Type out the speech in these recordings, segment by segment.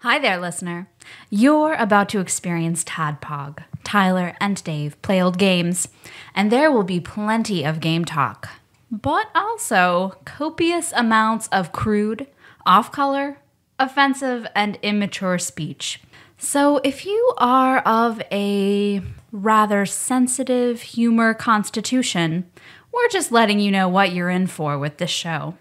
Hi there, listener. You're about to experience TADPOG. Tyler and Dave play old games, and there will be plenty of game talk, but also copious amounts of crude, off-color, offensive, and immature speech. So if you are of a rather sensitive humor constitution, we're just letting you know what you're in for with this show.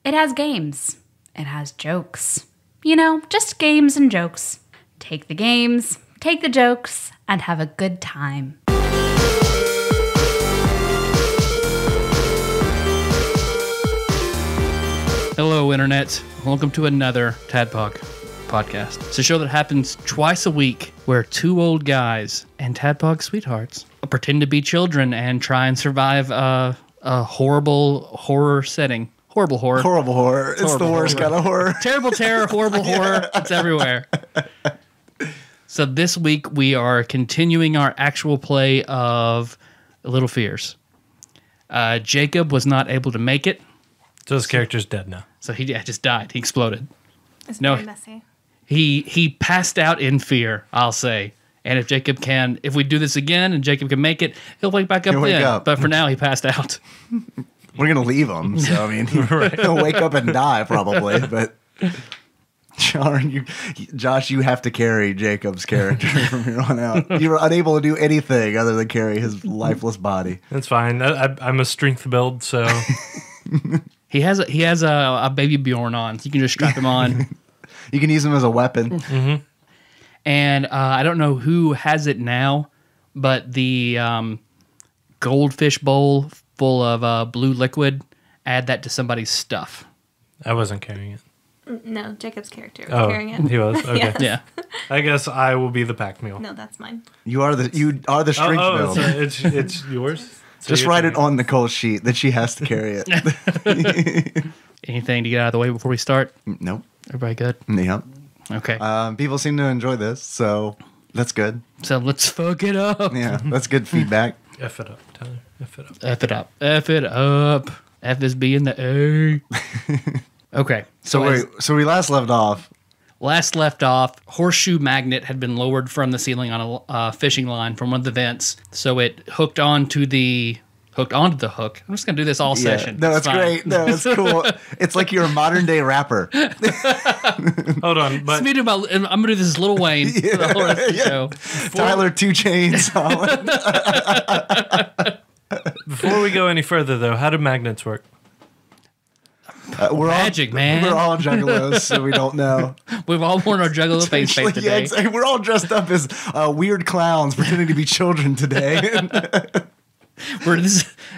It has games. It has jokes. You know, just games and jokes. Take the games, take the jokes, and have a good time. Hello, Internet. Welcome to another TADPOG podcast. It's a show that happens twice a week where two old guys and TADPOG sweethearts pretend to be children and try and survive a horrible horror setting. Horrible horror. Horrible horror. It's the worst kind of horror. Terrible terror, horrible horror. It's everywhere. So this week we are continuing our actual play of Little Fears. Jacob was not able to make it. So his character's dead now. So he just died. He exploded. It's very messy. He passed out in fear, I'll say. And if we do this again and Jacob can make it, he'll wake back up then. But for now, he passed out. We're going to leave him. So, I mean, he'll wake up and die probably. But, Josh, you have to carry Jacob's character from here on out. You were unable to do anything other than carry his lifeless body. That's fine. I'm a strength build, so... He has a baby Bjorn on. So you can just strap him on. You can use him as a weapon. Mm-hmm. And I don't know who has it now, but the goldfish bowl full of blue liquid, add that to somebody's stuff. I wasn't carrying it. No, Jacob's character was carrying it. He was? Okay. Yes. Yeah. I guess I will be the pack mule. No, that's mine. You are the strength build. It's yours? So just write it on Nicole's sheet that she has to carry it. Anything to get out of the way before we start? Nope. Everybody good? Yep. Okay. People seem to enjoy this, so that's good. So let's fuck it up. Yeah, that's good feedback. F it up, Tyler. F it up. F it up. F it up. F is B in the A. Okay. So we last left off. Horseshoe magnet had been lowered from the ceiling on a fishing line from one of the vents. So it hooked onto the hook. I'm just going to do this all session. No, it's great. No, it's cool. It's like you're a modern day rapper. Hold on. But I'm going to do this Lil Wayne for the whole rest of the show. Tyler 2 Chainz. Before we go any further, though, how do magnets work? We're Magic, man. We're all juggalos, so we don't know. We've all worn our juggalo face today. Yeah, exactly. We're all dressed up as weird clowns pretending to be children today.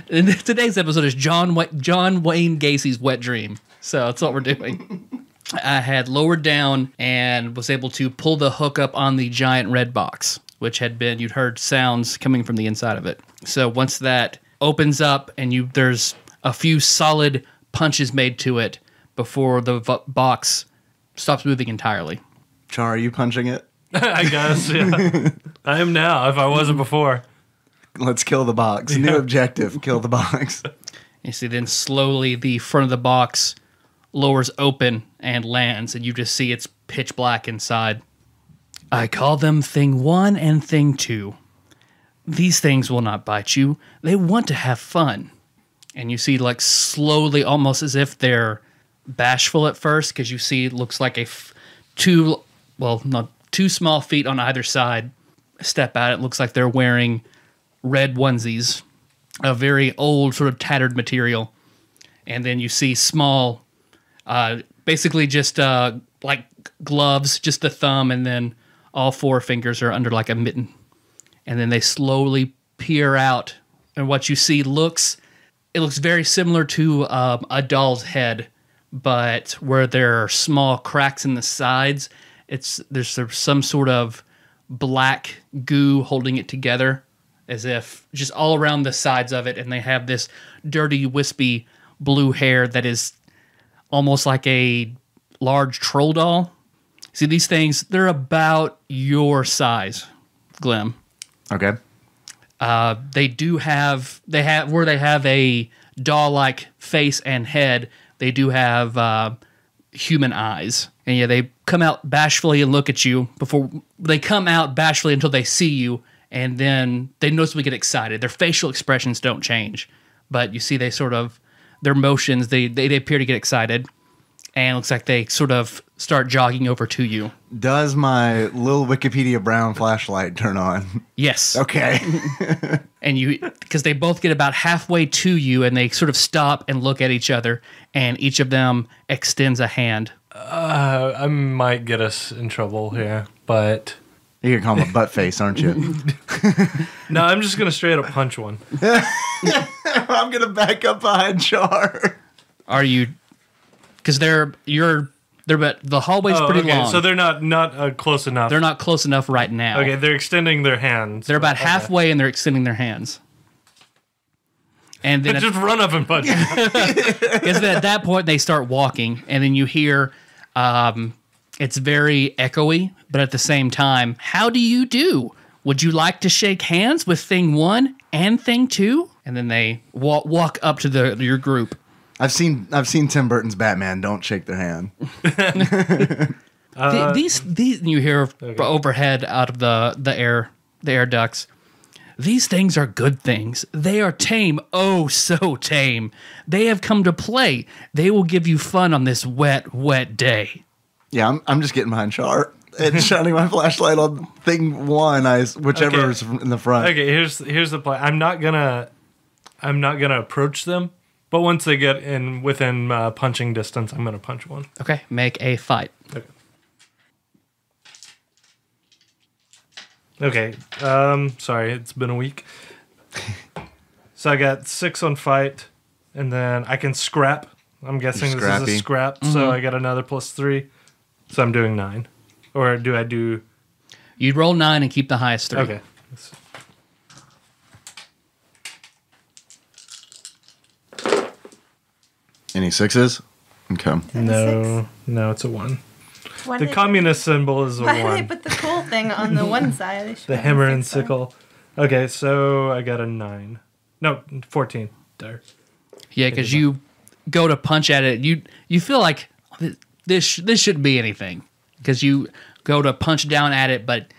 Today's episode is John Wayne Gacy's wet dream. So that's what we're doing. I had lowered down and was able to pull the hook up on the giant red box, which you'd heard sounds coming from the inside of it. So once that opens up and there's a few solid punches made to it before the box stops moving entirely. Char, are you punching it? I guess, yeah. I am now, if I wasn't before. Let's kill the box. Yeah. New objective, kill the box. You see, then slowly the front of the box lowers open and lands, and you just see it's pitch black inside. I call them Thing 1 and Thing 2. These things will not bite you. They want to have fun. And you see, like, slowly, almost as if they're bashful at first, because you see it looks like two small feet on either side step out. It looks like they're wearing red onesies, a very old, sort of tattered material. And then you see small, basically just like gloves, just a thumb, and then all 4 fingers are under like a mitten. And then they slowly peer out, and what you see looks very similar to a doll's head, but where there are small cracks in the sides, there's some sort of black goo holding it together, as if just all around the sides of it, and they have this dirty, wispy blue hair that is almost like a large troll doll. See, these things, they're about your size, Glim. Okay. They have a doll-like face and head. They do have human eyes, And yeah, they come out bashfully and look at you before they come out bashfully until they see you, and then they noticeably get excited. Their facial expressions don't change, but you see they sort of their motions. They appear to get excited, and it looks like they sort of start jogging over to you. Does my little Wikipedia brown flashlight turn on? Yes. Okay. And because they both get about halfway to you, and they sort of stop and look at each other, and each of them extends a hand. I might get us in trouble here, but... You're going to call him a butt face, aren't you? No, I'm just going to straight up punch one. I'm going to back up behind Char. Are you... Because the hallway's pretty long. So they're not close enough. They're not close enough right now. Okay, they're extending their hands. They're about halfway, and they're extending their hands. And then just run up and punch them. Because at that point, they start walking, and then you hear... it's very echoey, but at the same time, how do you do? Would you like to shake hands with thing 1 and thing 2? And then they walk up to your group. I've seen Tim Burton's Batman. Don't shake their hand. These you hear overhead out of the air ducts. These things are good things. They are tame, oh so tame. They have come to play. They will give you fun on this wet, wet day. Yeah, I'm just getting behind Char and shining my flashlight on thing 1, whichever is in the front. Okay, here's the plan. I'm not gonna approach them, but once they get within punching distance, I'm gonna punch one. Okay, make a fight. Okay. Sorry, it's been a week. So I got 6 on fight, and then I can scrap. I'm guessing this is a scrap, so I got another +3. So I'm doing 9. Or do I do... You'd roll 9 and keep the highest 3. Okay. Any 6s? Okay. No, it's a 1. The communist symbol is a 1. Why did they put the cool thing on the one side? The hammer and sickle. Okay, so I got a 9. No, 14. There. Yeah, because you go to punch at it. You feel like this shouldn't be anything. Because you go to punch down at it, but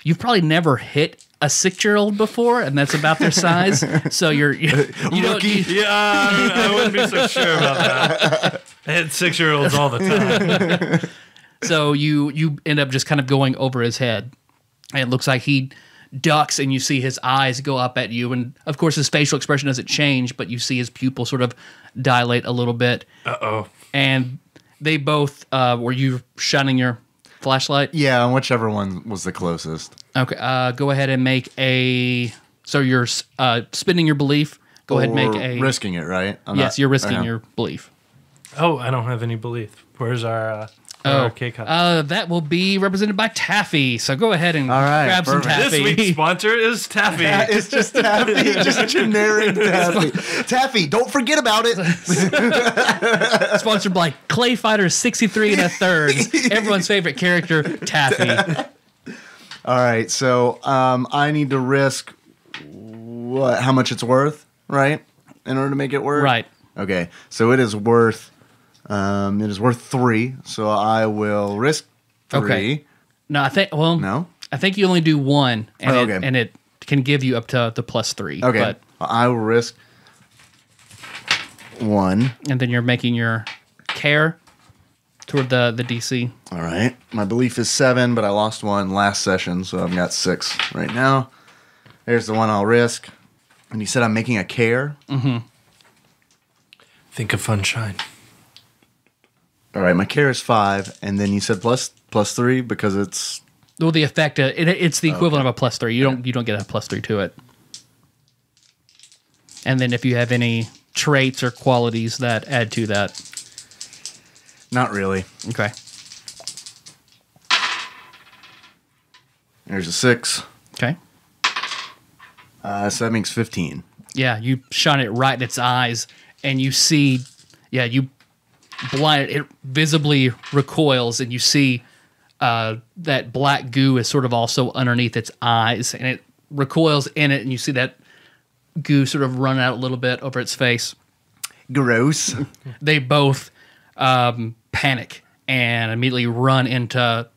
you've probably never hit a 6-year-old before, and that's about their size. So you don't. Yeah, I wouldn't be so sure about that. I hit 6-year-olds all the time. So you end up just kind of going over his head. And it looks like he ducks, and you see his eyes go up at you. And, of course, his facial expression doesn't change, but you see his pupil sort of dilate a little bit. Uh-oh. And they both... were you shining your flashlight? Yeah, and whichever one was the closest. Okay, go ahead and make a... So you're spending your belief. Go ahead and make a... risking it, right? Yes, you're risking your belief. Oh, I don't have any belief. Where's our K-Cup? That will be represented by Taffy. So go ahead and grab some perfect. Taffy. This week's sponsor is Taffy. It's just Taffy, just generic Taffy. Taffy, don't forget about it. Sponsored by Clay Fighter 63 1/3. Everyone's favorite character, Taffy. All right, so I need to risk how much it's worth, right? In order to make it work? Right. Okay, so it is worth 3, so I will risk 3. Okay. No, I think you only do 1, and and it can give you up to the +3. Okay, but, I will risk 1. And then you're making your care toward the DC. All right, my belief is 7, but I lost 1 last session, so I've got 6 right now. There's the one I'll risk. And you said I'm making a care? Mm-hmm. Think of Funshine. All right, my care is 5, and then you said plus 3 because it's... Well, the effect, it's the equivalent of a +3. You don't get a +3 to it. And then if you have any traits or qualities that add to that. Not really. Okay. There's a 6. Okay. So that makes 15. Yeah, you shine it right in its eyes, and you see, you blind it. It visibly recoils, and you see that black goo is sort of also underneath its eyes, and it recoils in it, and you see that goo sort of run out a little bit over its face. Gross. They both panic, and immediately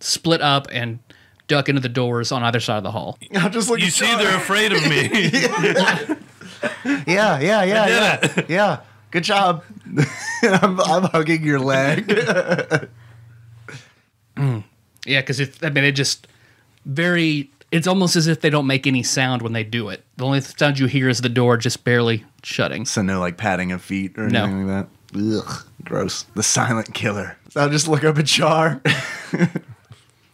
split up and duck into the doors on either side of the hall. I'll just look. You see, they're afraid of me. Yeah. Good job. I'm hugging your leg. Yeah, because it's almost as if they don't make any sound when they do it. The only sound you hear is the door just barely shutting. So no like patting of feet or No. anything like that? Ugh, gross. The silent killer. So I'll just look up at Char.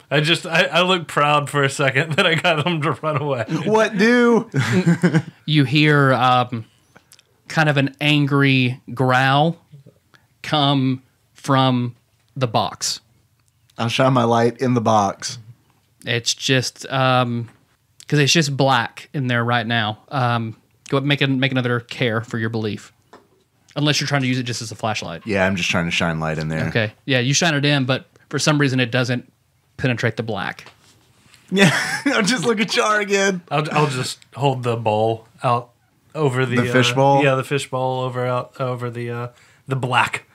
I look proud for a second that I got him to run away. What do? You hear kind of an angry growl come from the box. I'll shine my light in the box. It's just because it's just black in there right now. Go up, make another care for your belief, unless you're trying to use it just as a flashlight. Yeah, I'm just trying to shine light in there. Okay, yeah, you shine it in, but for some reason it doesn't penetrate the black. Yeah, I'll just look at Char again. I'll just hold the bowl out over the fish bowl? Yeah, the fish bowl over the black.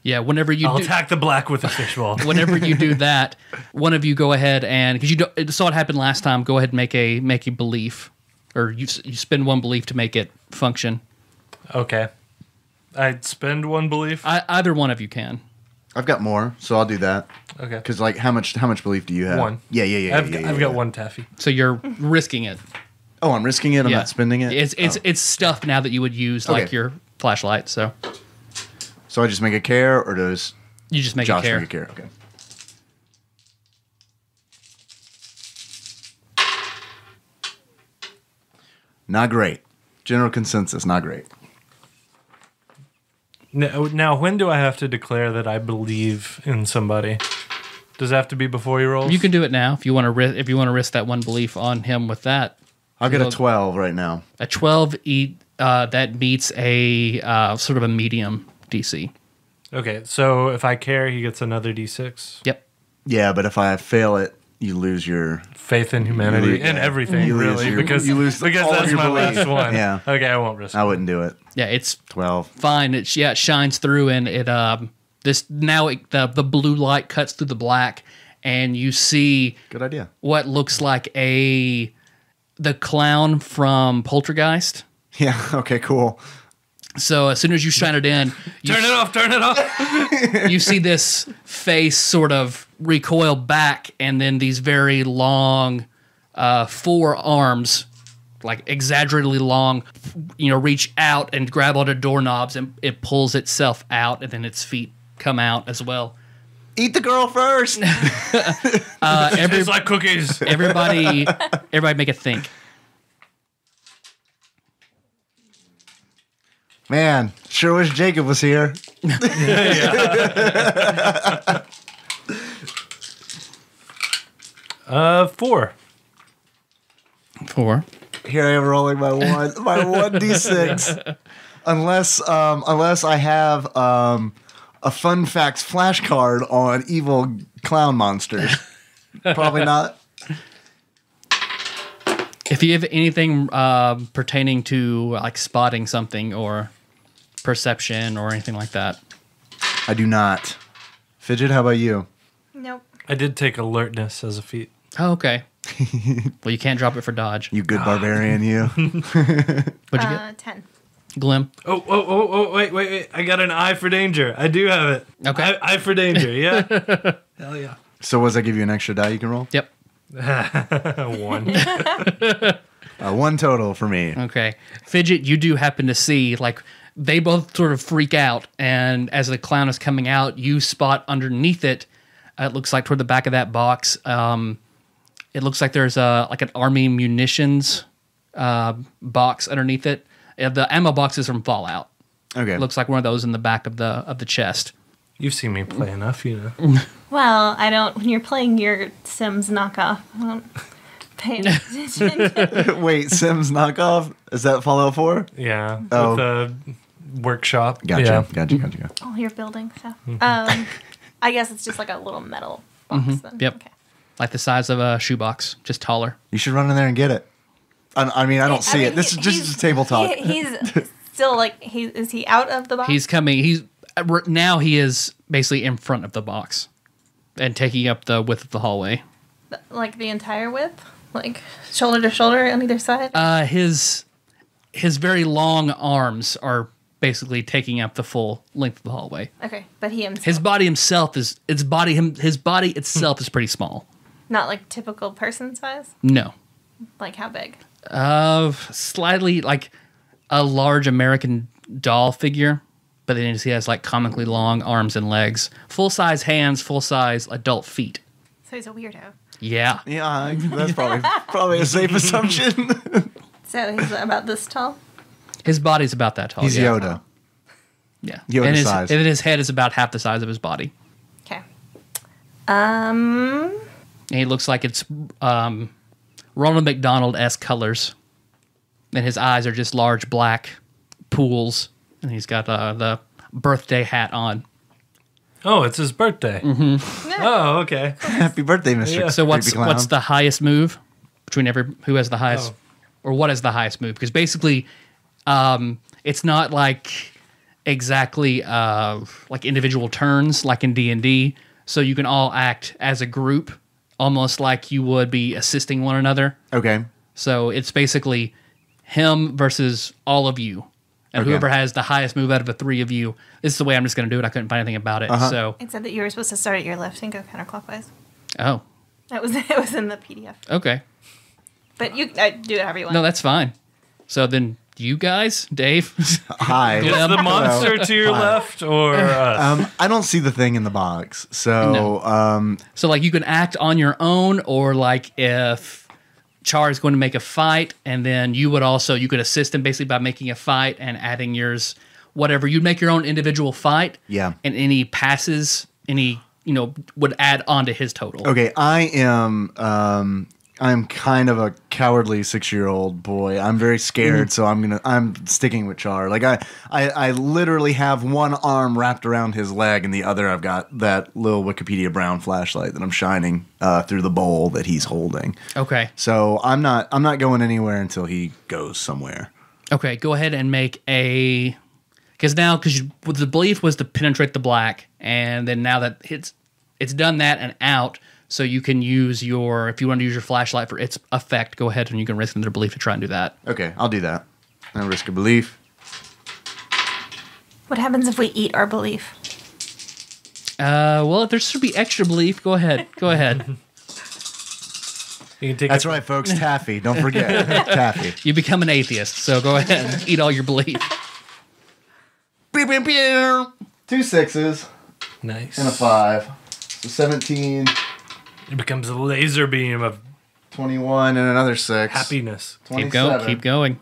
Yeah, whenever you I'll do, attack the black with the fish bowl. whenever you do that, one of you go ahead and because you saw it happen last time, go ahead and make a belief, or you spend one belief to make it function. Okay, I'd spend one belief. Either one of you can. I've got more, so I'll do that. Okay, Because like, how much belief do you have? One. Yeah. I've got one taffy. So you're risking it. Oh, I'm risking it. I'm Yeah. not spending it. It's stuff now that you would use like Okay. your flashlight. So So I just make a care, or does you just make Josh a care. make a care? Okay. Not great. General consensus, not great. Now, when do I have to declare that I believe in somebody? Does it have to be before he rolls? You can do it now if you want to risk that one belief on him with that. I've got a 12 right now. A 12 that beats a sort of a medium DC. Okay, so if I care, he gets another D6. Yep. Yeah, but if I fail it, you lose your... Faith in humanity You and yeah. everything, You lose really, your- because you lose all that's of your my belief. last one. Yeah. Okay, I won't risk. I wouldn't do it. Yeah, it's 12. fine. It shines through and it the blue light cuts through the black and you see Good idea. what looks like the clown from Poltergeist. Yeah, okay, cool. So as soon as you shine it in, Turn it off. you see this face sort of recoil back, and then these very long forearms, like exaggeratedly long, reach out and grab onto doorknobs, and it pulls itself out, and then its feet come out as well. Eat the girl first. It's like cookies. Everybody make a think. Man, sure wish Jacob was here. 4. 4. Here I am rolling my 1d6. Unless I have a fun facts flashcard on evil clown monsters. Probably not. If you have anything pertaining to like spotting something or perception or anything like that. I do not. Fidget, how about you? Nope. I did take alertness as a feat. Oh, okay. Well, you can't drop it for dodge. You good barbarian, you. What'd you get? 10. Glim. Oh, wait. I got an eye for danger. I do have it. Okay. Eye for danger, yeah? Hell yeah. So what does that give you an extra die you can roll? Yep. 1. 1 total for me. Okay. Fidget, you do happen to see, like, they both sort of freak out, and as the clown is coming out, you spot underneath it, it looks like toward the back of that box, it looks like there's an army munitions box underneath it. The ammo box is from Fallout. Okay. It looks like one of those in the back of the chest. You've seen me play enough, you know. Well, I don't. When you're playing your Sims knockoff, I don't pay attention. Wait, Sims knockoff? Is that Fallout 4? Yeah. Oh. With the workshop. Gotcha. Yeah. Gotcha. Oh, you're building stuff. I guess it's just like a little metal box then. Yep. Okay. Like the size of a shoebox, just taller. You should run in there and get it. I mean, I don't see it. This is just a table talk. He's still like is he out of the box? He's coming. Now he is basically in front of the box. and taking up the width of the hallway. Like the entire width? Like shoulder to shoulder on either side? His very long arms are basically taking up the full length of the hallway. Okay, but he himself. His body itself is pretty small. Not like typical person size? No. Like how big? Slightly like a large American doll figure, but then he has like comically long arms and legs, full size hands, full size adult feet. So he's a weirdo. Yeah. Yeah, that's probably a safe assumption. So he's about this tall? His body's about that tall. He's yeah. Yoda. Yeah. Yoda and size. And his head is about half the size of his body. Okay. And he looks like it's Ronald McDonald-esque colors. And his eyes are just large black pools. And he's got the birthday hat on. Oh, it's his birthday. Mm-hmm. Yeah. Oh, okay. Happy birthday, Mr. Yeah. So Creepy Clown. what's the highest move between who has the highest, or what is the highest move? Because basically, it's not like exactly like individual turns like in D&D. So you can all act as a group, almost like you would be assisting one another. Okay. So it's basically him versus all of you. And Okay. whoever has the highest move out of the three of you, this is the way I'm just going to do it. I couldn't find anything about it. So, It said that you were supposed to start at your left and go counterclockwise. oh, It was in the PDF. okay. But you do it however you want. No, that's fine. So then you guys, Dave, Hi. Is the monster to your left or us? I don't see the thing in the box. So, so like you can act on your own, or like if Char is going to make a fight, and then you could assist him basically by making a fight and adding yours, whatever. You'd make your own individual fight. Yeah. And any passes, would add on to his total. okay, I'm kind of a cowardly 6-year-old boy. I'm very scared, so I'm sticking with Char. Like I literally have one arm wrapped around his leg, and the other I've got that little Wikipedia brown flashlight that I'm shining through the bowl that he's holding. Okay. So I'm not going anywhere until he goes somewhere. Okay, go ahead and make a... Because the belief was to penetrate the black, and then now that it's done that and out, so you can use if you want to use your flashlight for its effect, go ahead and you can risk another belief to try and do that. Okay, I'll do that. I risk a belief. What happens if we eat our belief? Well, if there should be extra belief, go ahead. Go ahead. You can take That's right, folks. Taffy. Don't forget. Taffy. You become an atheist, so go ahead and eat all your belief. Beep, beep, beep. 2 6s Nice. and a 5. So 17, It becomes a laser beam of 21, and another 6. happiness. Keep going. 27. Keep going.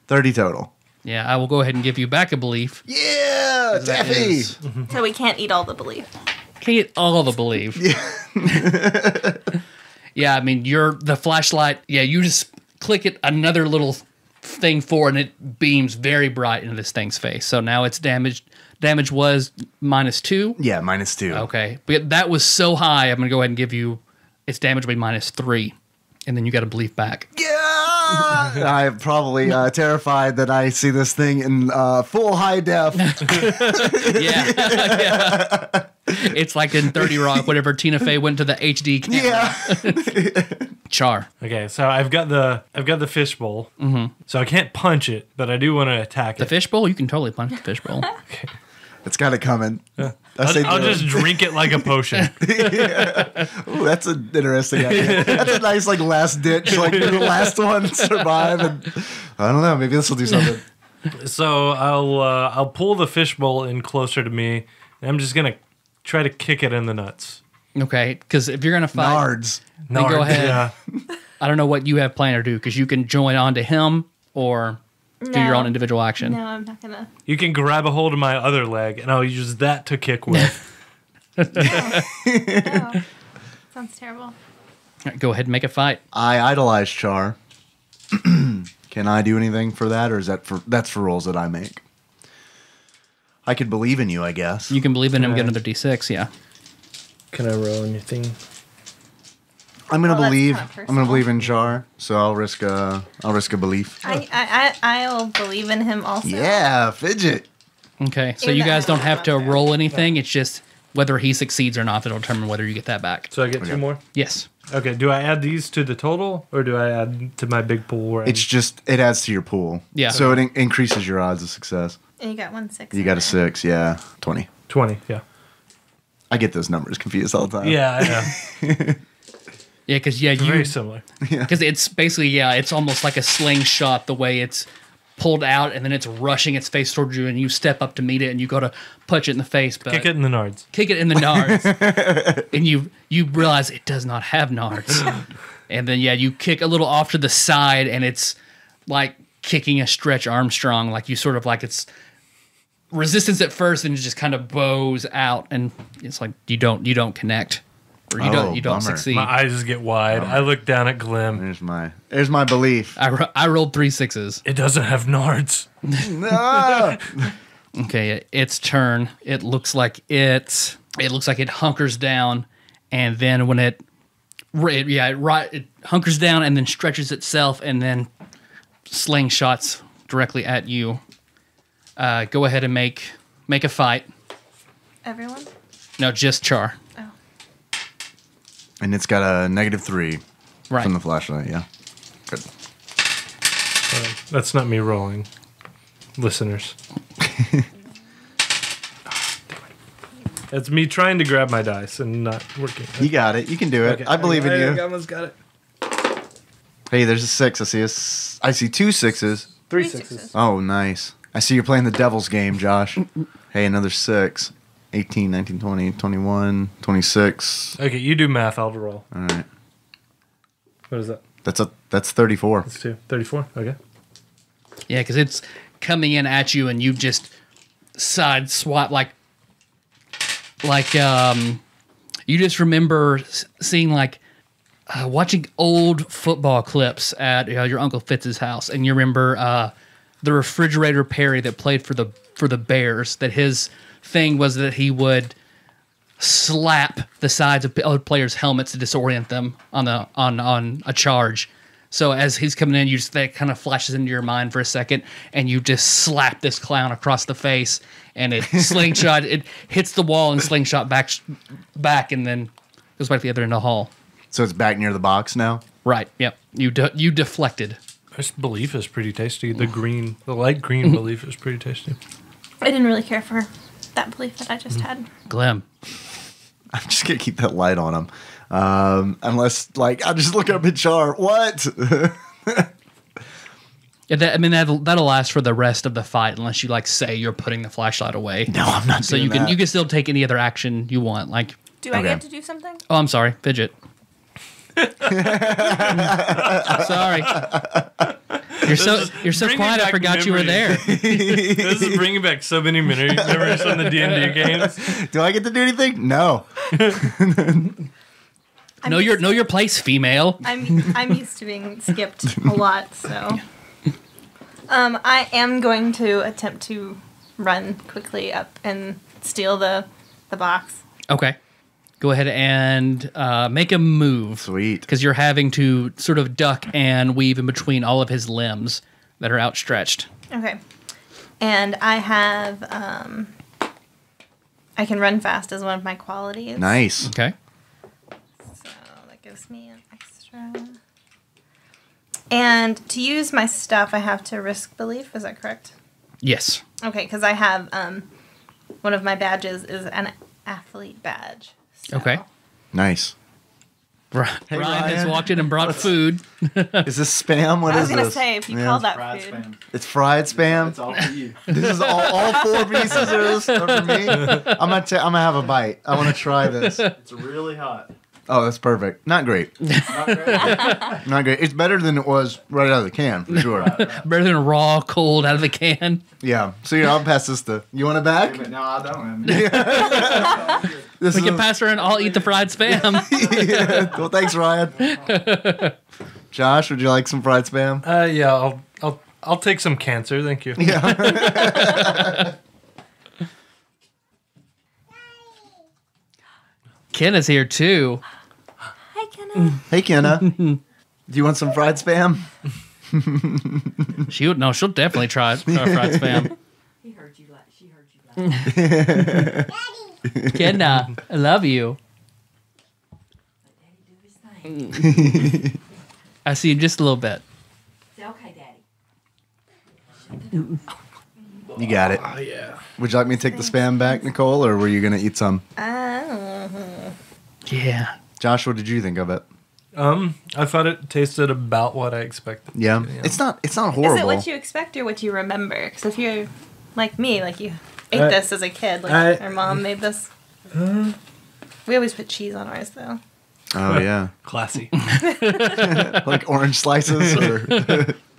30 total. Yeah, I will go ahead and give you back a belief. Yeah, That Taffy. is- So we can't eat all the belief. Can't eat all the belief. Yeah, I mean, the flashlight, you just click it another little thing forward, and it beams very bright into this thing's face. So now it's damaged. Damage was -2. Yeah, -2. Okay, but that was so high, I'm going to go ahead and give you its damage will be -3. And then you got to belief back. Yeah! I'm probably terrified that I see this thing in full high def. Yeah. It's like in 30 Rock, whenever Tina Fey went to the HD camera. Yeah. Char. Okay, so I've got the fishbowl. Mm-hmm. So I can't punch it, but I do want to attack The it. fishbowl? You can totally punch the fishbowl. It's got it coming. I'll just drink it like a potion. Ooh, that's an interesting idea. That's a nice last ditch, the last one survive. And I don't know, maybe this will do something. So I'll pull the fishbowl in closer to me, and I'm just gonna try to kick it in the nuts. Okay, because if you're going to fight, Nards. then go ahead. Yeah. I don't know what you have planned to do, because you can join on to him or do your own individual action. No, I'm not gonna. You can grab a hold of my other leg, and I'll use that to kick with. Oh, sounds terrible. All right, go ahead and make a fight. I idolize Char. Can I do anything for that, or is that's for rolls that I make? I could believe in you, I guess. You can believe in him, get Right. another D6, yeah. Can I roll anything? I'm gonna Well, that's believe. kinda I'm gonna personal. believe in Char, so I'll risk a belief. I'll believe in him also. Yeah, fidget. Okay, so Even you though guys I don't don't have to want to. roll anything. It's just whether he succeeds or not, that'll determine whether you get that back. So I get 2 more? Yes. Okay, do I add these to the total, or do I add to my big pool? Where It's just, it adds to your pool. Yeah. So it increases your odds of success. And you got 1 6. You got a 6, yeah. 20. 20, yeah. I get those numbers confused all the time. Yeah, I know. Yeah, because Very similar. because it's basically it's almost like a slingshot the way it's pulled out and then it's rushing its face towards you and you step up to meet it and you go to punch it in the face, but Kick it in the nards. kick it in the nards, and you realize it does not have nards, and then you kick a little off to the side and it's like kicking a Stretch Armstrong, like you sort of like it's resistance at first and it just kind of bows out and it's like you don't connect. Or you don't bummer. succeed. My eyes get wide. I look down at Glim. There's my belief. I rolled 3 6s. It doesn't have nards. No! Okay, its turn. It looks like it hunkers down, and then when it hunkers down and then stretches itself and then slingshots directly at you. Go ahead and make a fight. Everyone? No, just Char. Oh. And it's got a -3 Right. from the flashlight, yeah. Good. That's not me rolling. Listeners. It's me trying to grab my dice and not working. You got it. You can do it. Okay. I believe in I you. almost got it. Hey, there's a 6. I see 2 6s. 3 3 sixes. 6s. Oh, nice. I see you're playing the devil's game, Josh. Hey, another 6. 18, 19, 20, 21, 26. Okay, you do math. I'll roll. All right. What is that? That's 34. That's 2. 34? Okay. Yeah, because it's coming in at you, and you just side swap like you just remember seeing watching old football clips at your Uncle Fitz's house, and you remember the refrigerator Perry that played for the Bears. That his thing was that he would slap the sides of other players' helmets to disorient them on a charge. So as he's coming in, that kind of flashes into your mind for a second, and you just slap this clown across the face, and it slingshot. It hits the wall and slingshot back, and then goes back to the other end of the hall. So it's back near the box now? Right. Yep. You deflected. This belief is pretty tasty. The light green belief is pretty tasty. I didn't really care for that belief that I just had. Glim. I'm just going to keep that light on him. Unless, I'll just look up at Char. What? Yeah, that'll last for the rest of the fight unless you say you're putting the flashlight away. No, I'm not So doing you can that. you can still take any other action you want. Do I Okay. get to do something? Oh, I'm sorry, fidget. Sorry. You're so bringing quiet. I back forgot you were there. This is bringing back so many memories from the D&D games. Do I get to do anything? No. Know your place, female. I'm used to being skipped a lot, so I am going to attempt to run quickly up and steal the box. Okay. Go ahead and make a move. Sweet. Because you're having to sort of duck and weave in between all of his limbs that are outstretched. Okay, and I have I can run fast as one of my qualities. Nice. Okay. So that gives me an extra. And to use my stuff, I have to risk belief. Is that correct? Yes. Okay, because I have one of my badges is an athlete badge. So. Okay. Nice. Ryan has Ryan. walked in and brought food. Is this spam? What I is was gonna this? say if you Yeah. call that Fried food. spam. It's fried spam. It's all for you. This is all 4 pieces are for me. I'm gonna have a bite. I want to try this. It's really hot. Oh, that's perfect. Not great. Not great. Not great. It's better than it was right out of the can, for sure. Better than raw, cold, out of the can. Yeah. So I'll pass this to. You want it back? But no, I don't. This We is can pass her and I'll eat the fried spam. Yeah. Well, thanks, Ryan. Josh, would you like some fried spam? Yeah, I'll take some cancer. Thank you. Yeah. Ken is here too. Hi, Kenna. Hey, Kenna. Do you want some fried spam? She'll definitely try fried spam. She heard you laugh. Kenna, I love you. I see you just a little bit. Okay, Daddy. You got it. Oh, yeah. Would you like me to take the Spam back, Nicole, or were you going to eat some? Yeah. Josh, what did you think of it? I thought it tasted about what I expected. Yeah. It's not horrible. Is it what you expect or what you remember? Because if you're like me, like you ate this as a kid, like our mom made this. We always put cheese on ours, though. Oh, yeah. Classy. Like orange slices or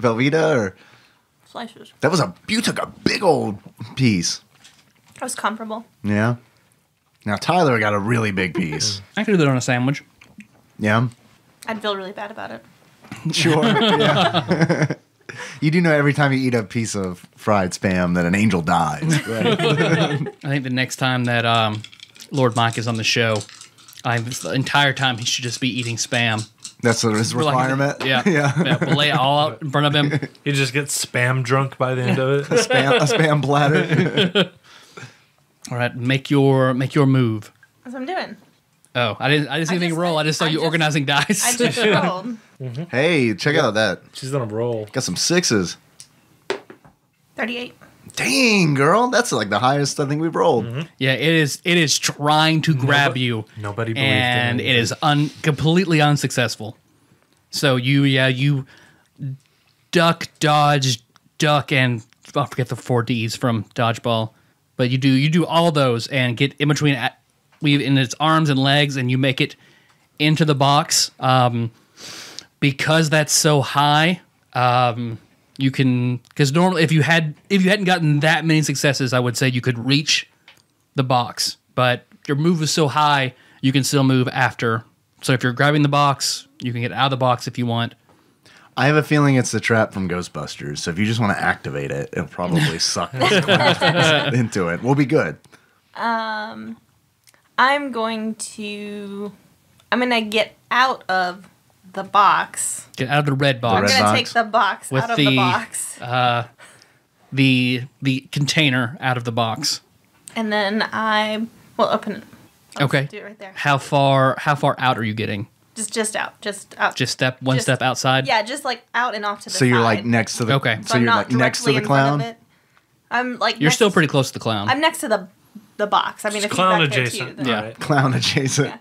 Velveeta or... Slices. That was you took a big old piece. It was comparable. Yeah. Now Tyler got a really big piece. I could do that on a sandwich. Yeah. I'd feel really bad about it. Sure. Yeah. You do know every time you eat a piece of fried Spam that an angel dies, right? I think the next time that Lord Mike is on the show, the entire time he should just be eating Spam. That's his requirement. Yeah. Yeah. We'll lay it all out in front of him. He just gets Spam drunk by the end of it. A Spam platter. All right, make your move. That's what I'm doing. Oh, I didn't see anything just- roll. I just saw you organizing dice. I just rolled. Hey, check out that. She's on a roll. Got some sixes. 38. Dang, girl. That's like the highest I think we've rolled. Yeah, it is trying to grab you. Nobody believed in and it. it is completely unsuccessful. So you duck, dodge, duck, and I forget the 4 Ds from dodgeball, but you do all those and get in between in its arms and legs, and you make it into the box. Because that's so high, you can, because normally if you hadn't gotten that many successes, I would say you could reach the box. But your move is so high, you can still move after. So if you're grabbing the box, you can get out of the box if you want. I have a feeling it's the trap from Ghostbusters. So if you just want to activate it, it'll probably suck those clowns into it. We'll be good. I'm going to get out of the box. Get out of the red I'm box. red going to box? take the box With out of the- the box. The container out of the box. And then I will open it. I'll Okay. just do it right there. How far out are you getting? Just out. Just out. Just one Just- step outside? Yeah, just like out and off to the So side. you're like next to the... Okay. So I'm you're not like next to directly the in front of clown? it. I'm like You're next- still pretty close to the clown. I'm next to the box. I mean, if Clown you're back there adjacent. too, then- Yeah. Right. Clown adjacent.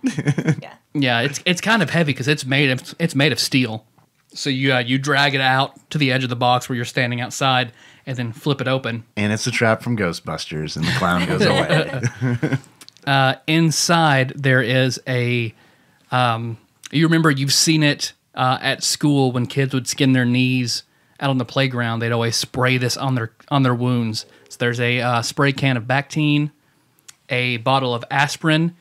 yeah. Yeah, it's kind of heavy because it's made of steel. So you drag it out to the edge of the box where you're standing outside, and then flip it open. And it's a trap from Ghostbusters, and the clown goes away. Inside there is a. You remember you've seen it at school when kids would skin their knees out on the playground. They'd always spray this on their wounds. So there's a spray can of Bactine, a bottle of aspirin,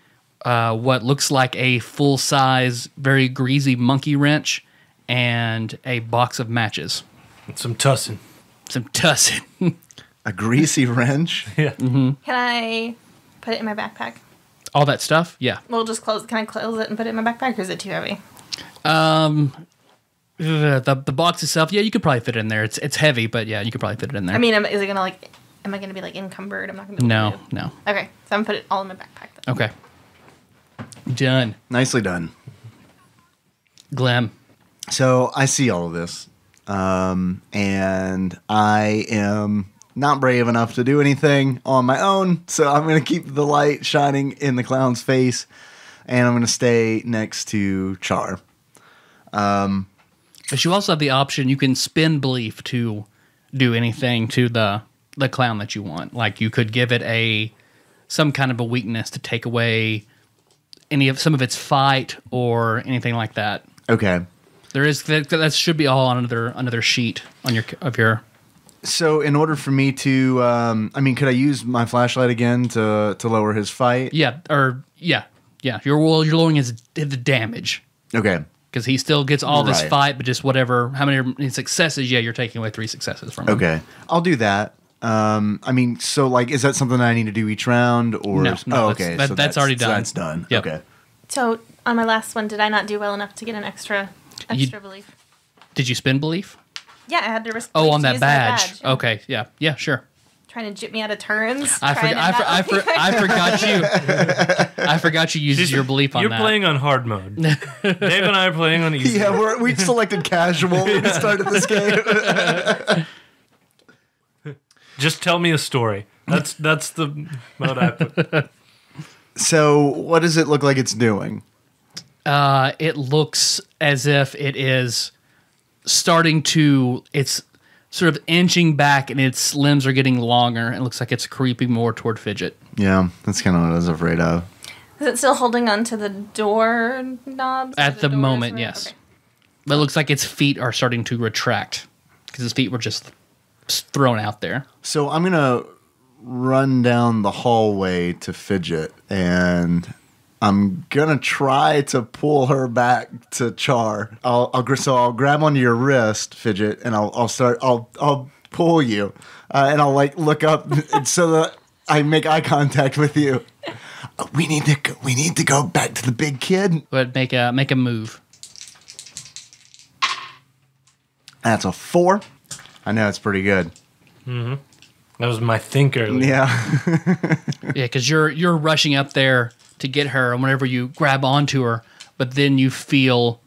what looks like a full-size, very greasy monkey wrench, and a box of matches. Some tussin. Some tussin. A greasy wrench? Yeah. Can I put it in my backpack? All that stuff? Yeah. We'll just close. Can I close it and put it in my backpack, or is it too heavy? The box itself, yeah, you could probably fit it in there. It's heavy, but yeah, you could probably fit it in there. I mean, is it gonna like? Am I gonna be like encumbered? I'm not gonna be able to move. No. Okay, so I'm gonna put it all in my backpack then. Okay. Done. Nicely done. Glenn. So I see all of this, and I am not brave enough to do anything on my own, so I'm going to keep the light shining in the clown's face, and I'm going to stay next to Char. But you also have the option, you can spin belief to do anything to the clown that you want. Like you could give it some kind of a weakness to take away some of its fight or anything like that. Okay. There is that should be all on another sheet on your. So in order for me to, could I use my flashlight again to lower his fight? Yeah. You're lowering the damage Okay. because he still gets all this Right. fight, but just how many successes? Yeah, you're taking away 3 successes from him. Okay. I'll do that. So like, is that something I need to do each round, or? No, Oh, okay. that's already done. So that's done. Yep. Okay. So on my last one, did I not do well enough to get an extra belief? Did you spin belief? Yeah, I had to risk. Oh, belief on to that use my badge. yeah. Okay, yeah, sure. trying to jip me out of turns. I forgot you. I forgot you used your bleep on You're that. playing on hard mode. Dave and I are playing on easy. Yeah, we selected casual when we started this game. Just tell me a story. That's the mode I put. So, what does it look like it's doing? It looks as if it is starting to. It's sort of inching back, and its limbs are getting longer. It looks like it's creeping more toward Fidget. Yeah, that's kind of what I was afraid of. Is it still holding on to the door knobs? At the moment, yes. Okay. But it looks like its feet are starting to retract because its feet were just thrown out there. So I'm gonna run down the hallway to Fidget, and I'm gonna try to pull her back to Char. I'll grab onto your wrist, Fidget, and I'll pull you, and I'll like look up so that I make eye contact with you. We need to go back to the big kid. But make a move. That's a 4. I know it's pretty good. That was my think earlier. Yeah. Yeah, because you're rushing up there to get her, and whenever you grab onto her, but then you feel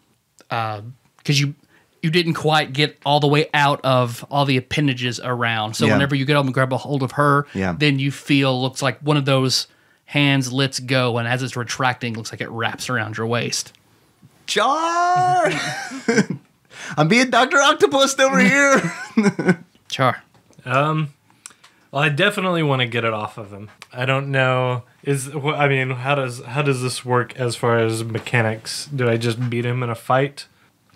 because you didn't quite get all the way out of all the appendages around. So Yeah. whenever you get up and grab a hold of her, Yeah. then you feel looks like one of those hands lets go, and as it's retracting, looks like it wraps around your waist. Char! I'm being Dr. Octopus over here. Char. Well, I definitely want to get it off of him. I don't know. How does this work as far as mechanics? Do I just beat him in a fight?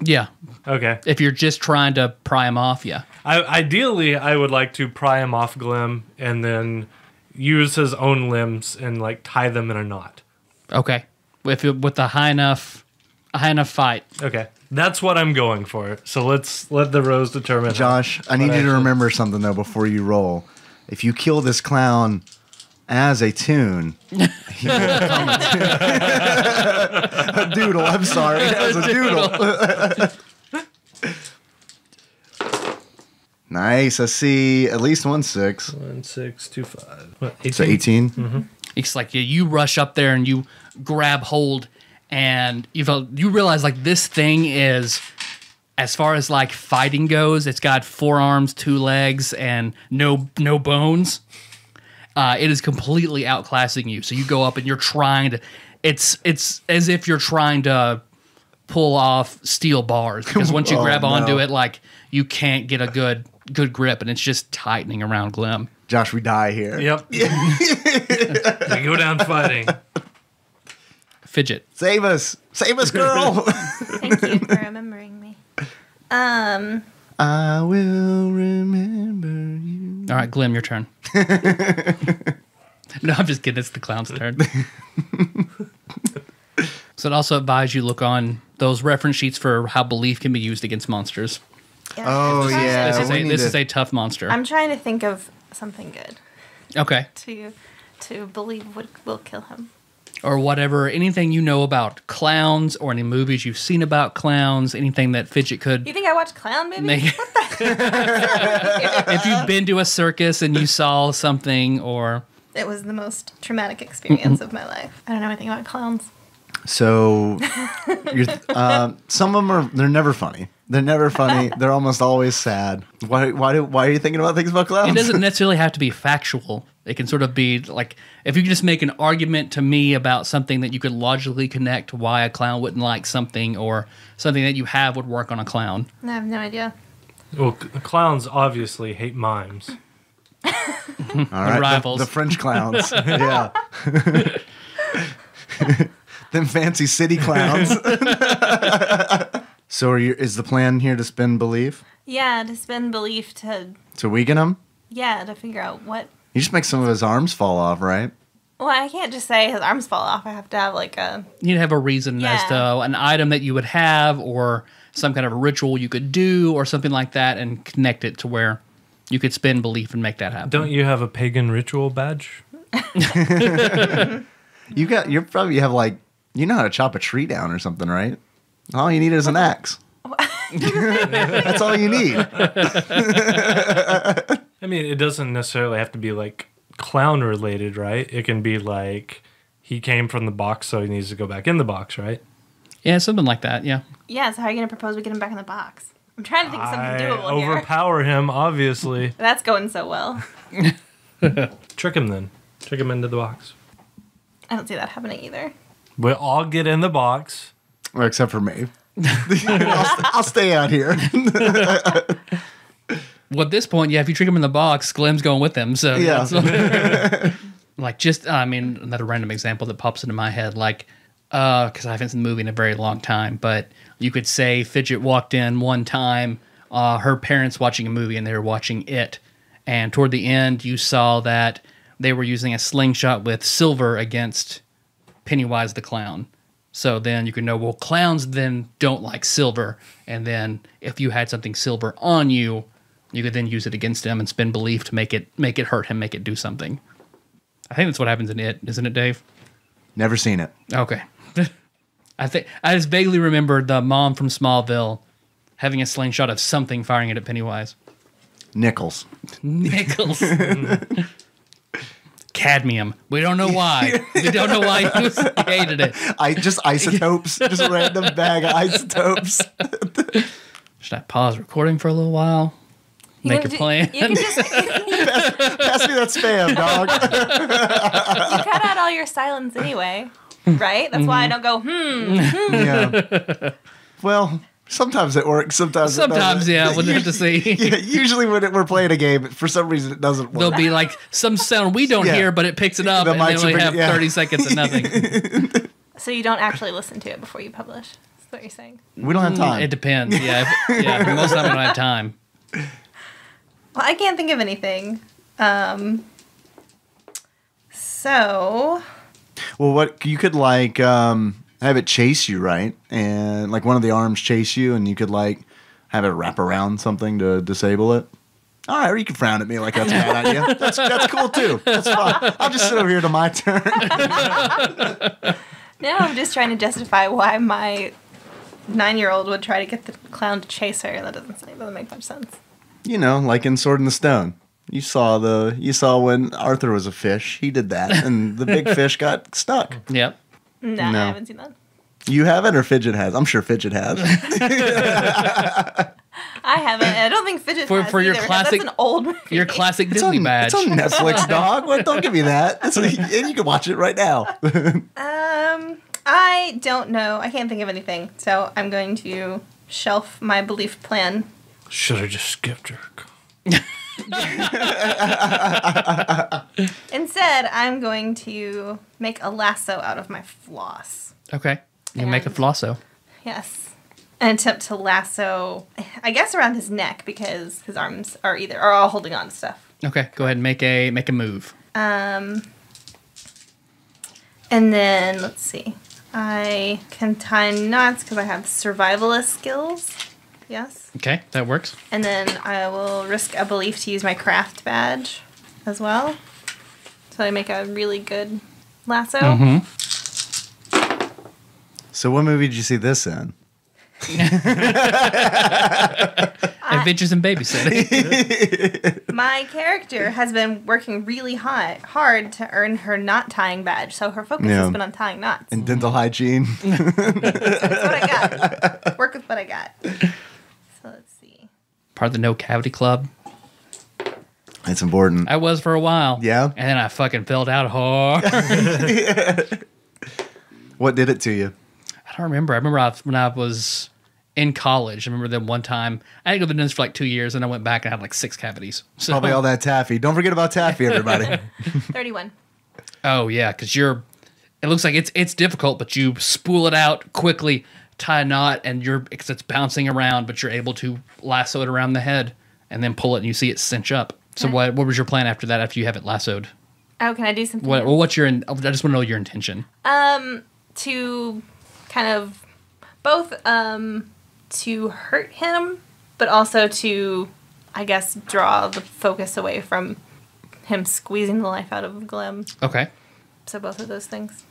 Yeah. Okay. If you're just trying to pry him off, yeah. Ideally, I would like to pry him off Glim and then use his own limbs and like tie them in a knot. Okay. With a high enough fight. Okay. That's what I'm going for. So let's let the rose determine. Josh, I need you to remember something, though, before you roll. If you kill this clown as a tune, he will become a doodle. I'm sorry. As a doodle. Nice. I see at least 1 6. 1, 6, 2, 5. What, 18? So 18. It's like you rush up there and you grab hold, and you realize like this thing is, as far as like fighting goes, it's got 4 arms, 2 legs, and no bones. It is completely outclassing you. So you go up and you're trying to. It's as if you're trying to pull off steel bars, because once you grab onto it, like you can't get a good grip, and it's just tightening around Glim. Josh, we die here. Yep. We go down fighting. Fidget. Save us, girl. Thank you for remembering me. I will remember you. All right, Glim, your turn. No, I'm just kidding. It's the clown's turn. So it also advise you look on those reference sheets for how belief can be used against monsters. Oh, yeah. This is a tough monster. I'm trying to think of something good Okay. to believe will kill him. Or whatever, anything you know about clowns, or any movies you've seen about clowns, anything that Fidget could You think I watch clown movies? make. If you've been to a circus and you saw something, or It was the most traumatic experience of my life. I don't know anything about clowns. So, some of them they're never funny. They're never funny. They're almost always sad. Why are you thinking about things about clowns? it doesn't necessarily have to be factual. It can sort of be like, if you can just make an argument to me about something that you could logically connect to why a clown wouldn't like something, or something that you have would work on a clown. I have no idea. Well, clowns obviously hate mimes. All right, rivals. the French clowns. Yeah. Them fancy city clowns. So is the plan here to spend belief? Yeah, to spend belief to weaken him? to figure out what. You just make some of his arms fall off, right? Well, I can't just say his arms fall off. I have to have like a. You need to have a reason as to an item that you would have, or some kind of ritual you could do, or something like that, and connect it to where you could spend belief and make that happen. Don't you have a pagan ritual badge? You probably have like, you know how to chop a tree down or something, right? All you need is an axe. That's all you need. I mean, it doesn't necessarily have to be like clown related, right? It can be like he came from the box, so he needs to go back in the box, right? Yeah, something like that. Yeah. Yeah, so how are you going to propose we get him back in the box? I'm trying to think of something I doable here. overpower him, obviously. That's going so well. Trick him then. Trick him into the box. I don't see that happening either. We'll all get in the box. Well, except for Maeve. I'll stay out here. Well, at this point, yeah, if you trick him in the box, Glem's going with him. So Yeah. that's- like just, I mean, another random example that pops into my head, like, because I haven't seen the movie in a very long time, but you could say Fidget walked in one time, her parents watching a movie and they were watching it. And toward the end, you saw that they were using a slingshot with silver against Pennywise the clown. So then you can know, well, clowns then don't like silver. And then if you had something silver on you, you could then use it against him and spend belief to make it hurt him, make it do something. I think that's what happens in it, isn't it, Dave? Never seen it. Okay. I just vaguely remember the mom from Smallville having a slingshot of something firing it at Pennywise. Nickels. Nichols. Cadmium. We don't know why. We don't know why he hated it. Just isotopes. Just a random bag of isotopes. Should I pause recording for a little while? Make your plan. You can just Pass me that spam, dog. you cut out all your silence anyway, right? That's why I don't go, Yeah. Well, sometimes it works. Sometimes it doesn't. Yeah, we'll have to see. Yeah, usually when we're playing a game, for some reason it doesn't work. There'll be like some sound we don't Yeah. hear, but it picks it up, The and then mics we are have yeah. 30 seconds of nothing. So you don't actually listen to it before you publish. That's what you're saying. We don't have time. It depends. Yeah, yeah. Most of the time, I don't have time. Well, I can't think of anything. So Well, what you could like have it chase you, right? And like one of the arms chase you, and you could like have it wrap around something to disable it. All right, or you can frown at me like that's a bad idea. That's cool too. That's fine. I'll just sit over here to my turn. now I'm just trying to justify why my 9-year-old would try to get the clown to chase her. That doesn't make much sense. You know, like in Sword in the Stone. You saw when Arthur was a fish. He did that, and the big fish got stuck. Yep. No, No. I haven't seen that. You haven't, or Fidget has? I'm sure Fidget has. I haven't. I don't think Fidget has For your either, 'cause classic- That's an old movie. Your classic Disney badge. It's on Netflix, dog. What? Don't give me that. And you can watch it right now. I don't know. I can't think of anything. So I'm going to shelf my belief plan. Should have just skipped her. Instead, I'm going to make a lasso out of my floss. Okay. You can make a And- flosso. Yes. And attempt to lasso, I guess, around his neck because his arms are all holding on to stuff. Okay. Go ahead and make a move. And then, let's see. I can tie knots because I have survivalist skills. Yes. Okay, that works. And then I will risk a belief to use my craft badge as well. So I make a really good lasso. Mm-hmm. So, what movie did you see this in? Adventures in Babysitting. My character has been working really hard to earn her knot tying badge, so her focus Yeah. has been on tying knots. In dental hygiene. That's what I got. Work with what I got. So let's see. Part of the No Cavity Club. It's important. I was for a while. Yeah? And then I fucking filled out hard. What did it to you? I don't remember. I remember when I was in college. I remember that one time. I didn't go to the dentist for like 2 years, and I went back and I had like 6 cavities. So, Probably all that taffy. Don't forget about taffy, everybody. 31. Oh yeah, because it looks like it's difficult, but you spool it out quickly, tie a knot, and because it's bouncing around, but you're able to lasso it around the head and then pull it, and you see it cinch up. So Okay. what was your plan after that? After you have it lassoed? Oh, can I do something? What's your? I just want to know your intention. To kind of both to hurt him, but also to, I guess, draw the focus away from him squeezing the life out of Glem. Okay. So both of those things.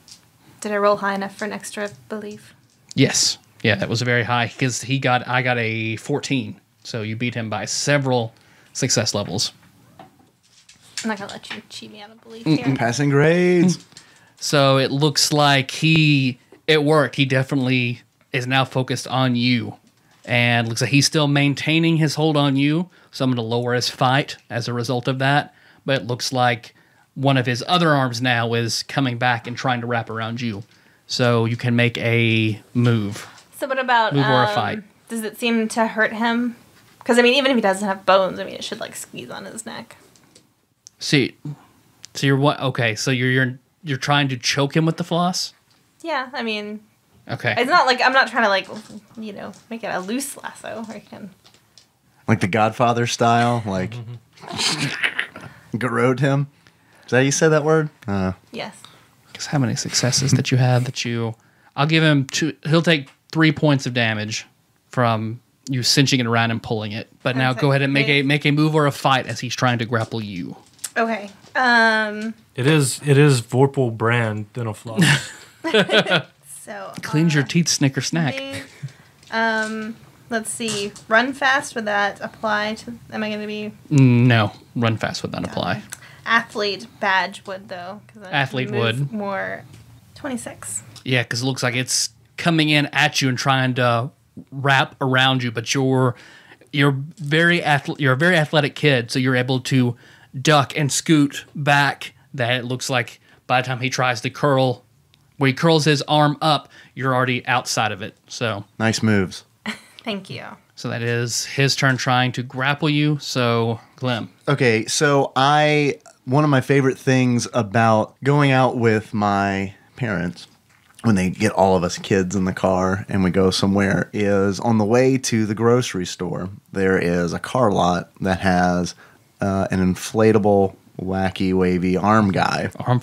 Did I roll high enough for an extra belief? Yes. Yeah, that was very high because I got a 14, so you beat him by several success levels. I'm not gonna let you cheat me out of belief here. Passing grades. So it looks like it worked. He definitely is now focused on you. And looks like he's still maintaining his hold on you. So I'm going to lower his fight as a result of that. But it looks like one of his other arms now is coming back and trying to wrap around you. So you can make a move. So what about Move or a fight. Does it seem to hurt him? Because I mean, even if he doesn't have bones, I mean, it should like squeeze on his neck. See, so you're what? Okay, so you're trying to choke him with the floss. Yeah, I mean, Okay. it's not like I'm not trying to like make it a loose lasso where you can. Like the Godfather style, like garrode him. Is that how you said that word? Yes. Guess how many successes that you have that you... I'll give him 2... He'll take 3 points of damage from you cinching it around and pulling it. But now Okay. go ahead and make a move or a fight as he's trying to grapple you. Okay. It is Vorpal brand dental floss. So Cleans your teeth, snicker snack. let's see. Run fast. Would that apply to? Am I going to be No, run fast would not apply. athlete badge? Would though? Athlete would. More. 26. Yeah, because it looks like it's coming in at you and trying to wrap around you, but you're a very athletic kid, so you're able to duck and scoot back. That it looks like by the time he tries to curl, where he curls his arm up, you're already outside of it. So Nice moves. Thank you. so that is his turn trying to grapple you. So Clem, Okay, so one of my favorite things about going out with my parents when they get all of us kids in the car and we go somewhere is on the way to the grocery store, there is a car lot that has an inflatable, wacky, wavy arm guy. arm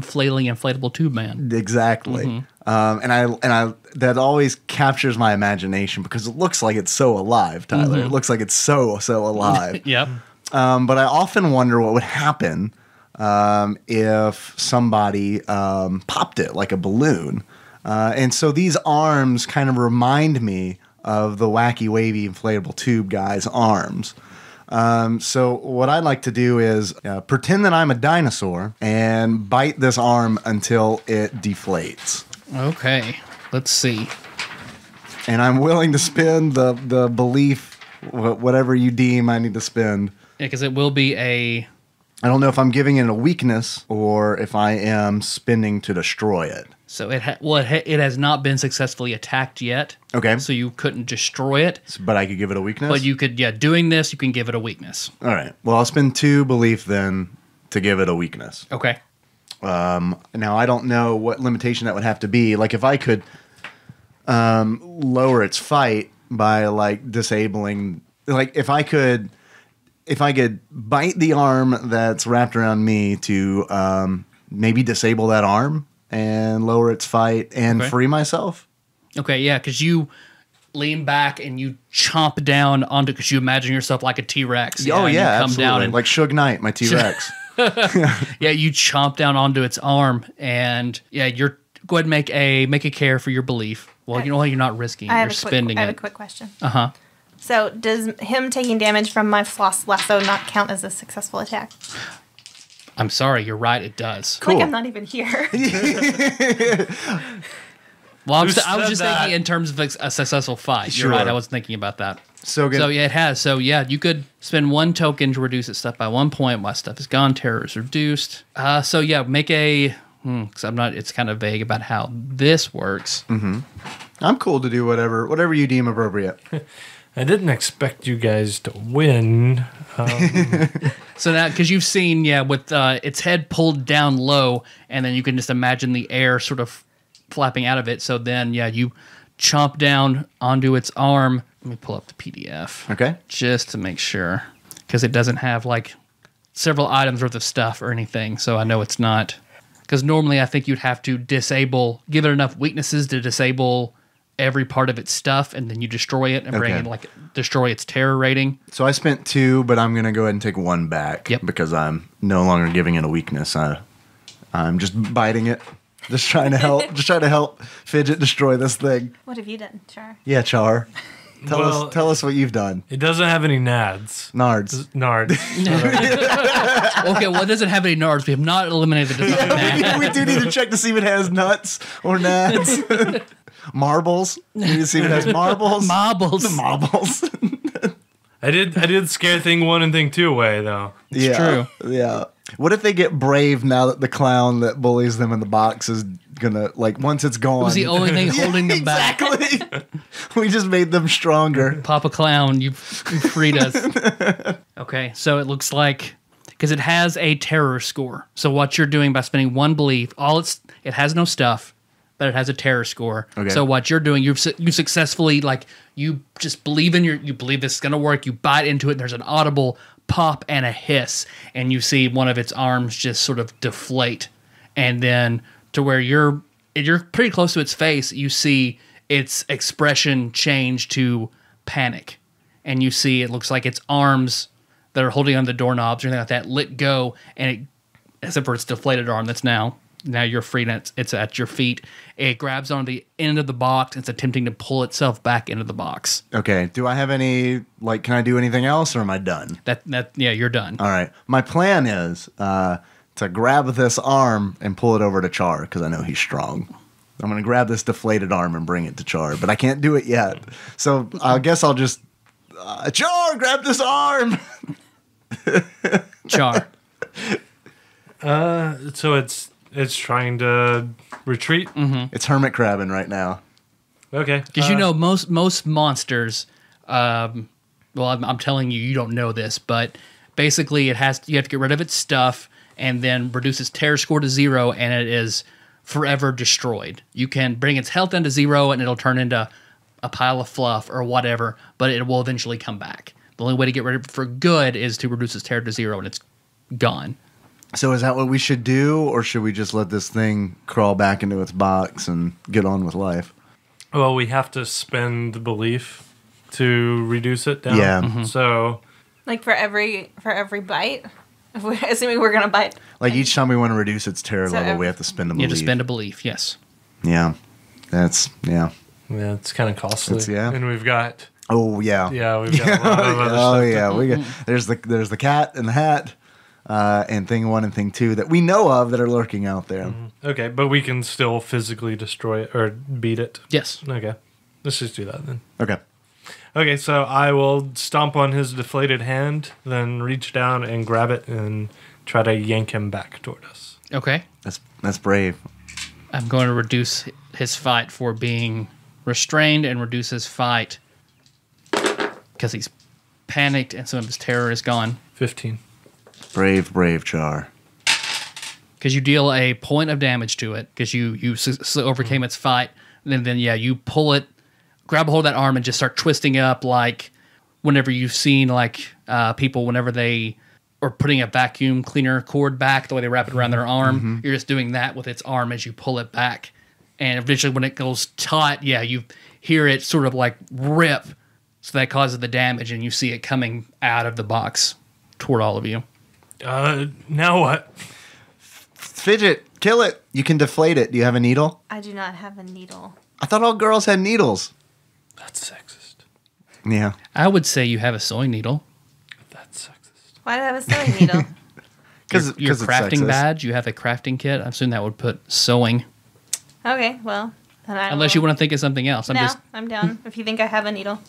flailing inflatable tube man. Exactly. And I that always captures my imagination because it looks like it's so alive, Tyler. It looks like it's so alive. Yep. But I often wonder what would happen if somebody popped it like a balloon. And so these arms kind of remind me of the wacky, wavy, inflatable tube guy's arms. So what I'd like to do is pretend that I'm a dinosaur and bite this arm until it deflates. Okay. Let's see. And I'm willing to spend the belief, whatever you deem I need to spend. Yeah, because it will be a... I don't know if I'm giving it a weakness or if I am spending to destroy it. So it has not been successfully attacked yet. Okay. So you couldn't destroy it. But I could give it a weakness? But you could, doing this, you can give it a weakness. All right. Well, I'll spend 2 belief then to give it a weakness. Okay. Now, I don't know what limitation that would have to be. Like, if I could lower its fight by, like, disabling... Like, if I could bite the arm that's wrapped around me to maybe disable that arm and lower its fight and Okay. free myself. Okay, yeah, because you lean back and you chomp down onto... Because you imagine yourself like a T-Rex. Oh, and yeah, you come absolutely. down and, like Suge Knight, my T-Rex. yeah, you chomp down onto its arm, and yeah, you're... Go ahead and make a care for your belief. Well, you know what? You're not risking it. You're spending I have a it. quick question. Uh-huh. So, does him taking damage from my floss lasso not count as a successful attack? I'm sorry, you're right, it does. Cool. Like I'm not even here. Well, I was said just that? thinking in terms of a successful fight. You're Sure. right, I was thinking about that. So good. So yeah, it has. So yeah, you could spend 1 token to reduce its stuff by 1 point while stuff is gone. Terror is reduced. So yeah, make a... Because I'm not... It's kind of vague about how this works. I'm cool to do whatever you deem appropriate. I didn't expect you guys to win. So now, because you've seen, with its head pulled down low, and then you can just imagine the air sort of flapping out of it. So then, you chomp down onto its arm. Let me pull up the PDF. Okay. Just to make sure. Because it doesn't have, like, several items worth of stuff or anything. So I know it's not. Because normally I think you'd have to give it enough weaknesses to disable every part of its stuff, and then you destroy it and bring Okay. in, like, destroy its terror rating. So I spent 2, but I'm going to go ahead and take 1 back. Yep. Because I'm no longer giving it a weakness. I'm just biting it. Just trying to help. Fidget destroy this thing. What have you done, Char? Yeah, Char. Tell us what you've done. It doesn't have any nads. Nards. Nards. Okay, well, it doesn't have any nards. We have not eliminated the Yeah, we do need to check to see if it has nuts or nads. Marbles. We need to see if it has marbles. Marbles. The marbles. I did scare thing 1 and thing 2 away though. It's true. Yeah. What if they get brave now that the clown that bullies them in the box is gonna, like, once it's gone? It was the only thing holding them back. Exactly. We just made them stronger. Papa Clown, you freed us. Okay, so it looks like, because it has a terror score. So what you're doing by spending 1 belief, it has no stuff, but it has a terror score. Okay. So what you're doing, you successfully, like, you just believe you believe this is gonna work. You bite into it. And there's an audible pop and a hiss, and you see one of its arms just sort of deflate, and then to where you're pretty close to its face, you see its expression change to panic, and you see it looks like its arms that are holding on the doorknobs or anything like that let go, and it, except for its deflated arm that's now you're free and it's at your feet. It grabs on the end of the box. It's attempting to pull itself back into the box. Okay. Do I have any, like, can I do anything else or am I done? Yeah, you're done. All right. My plan is to grab this arm and pull it over to Char because I know he's strong. I'm going to grab this deflated arm and bring it to Char, but I can't do it yet. So I guess I'll just, Char, grab this arm. Char. So it's trying to retreat. Mm-hmm. It's hermit crabbing right now. Okay. Because you know most monsters. Well, I'm telling you, you don't know this, but basically you have to get rid of its stuff and then reduce its terror score to 0, and it is forever destroyed. You can bring its health down to 0, and it'll turn into a pile of fluff or whatever, but it will eventually come back. The only way to get rid of it for good is to reduce its terror to 0, and it's gone. So is that what we should do, or should we just let this thing crawl back into its box and get on with life? Well, we have to spend belief to reduce it down. Yeah. Mm-hmm. So, Like for every bite, assuming we're gonna bite. Like each time we want to reduce its terror So level, we have to spend a You belief. have to spend a belief, yes. Yeah. yeah, it's kind of costly. Yeah. And we've got Oh yeah. we've got a lot of other Oh stuff. yeah. We got there's the cat and the hat, and thing 1 and thing 2 that we know of that are lurking out there. Okay, but we can still physically destroy it or beat it. Yes. Okay, let's just do that then. Okay. Okay, so I will stomp on his deflated hand, then reach down and grab it and try to yank him back toward us. Okay. That's brave. I'm going to reduce his fight for being restrained and reduce his fight because he's panicked and some of his terror is gone. 15. Brave Char. Because you deal a point of damage to it because you overcame its fight. And then you pull it, grab a hold of that arm and just start twisting up like whenever you've seen like people whenever they are putting a vacuum cleaner cord back, the way they wrap it around their arm. You're just doing that with its arm as you pull it back. And eventually when it goes taut, you hear it sort of like rip. So that causes the damage and you see it coming out of the box toward all of you. Now what? Fidget, kill it. You can deflate it. Do you have a needle? I do not have a needle. I thought all girls had needles. That's sexist. Yeah. I would say you have a sewing needle. That's sexist. Why do I have a sewing needle? Because Your it's crafting sexist. badge, you have a crafting kit. I assume that would put sewing. Okay, well, then I Unless you want to think of something else. I'm down. If you think I have a needle,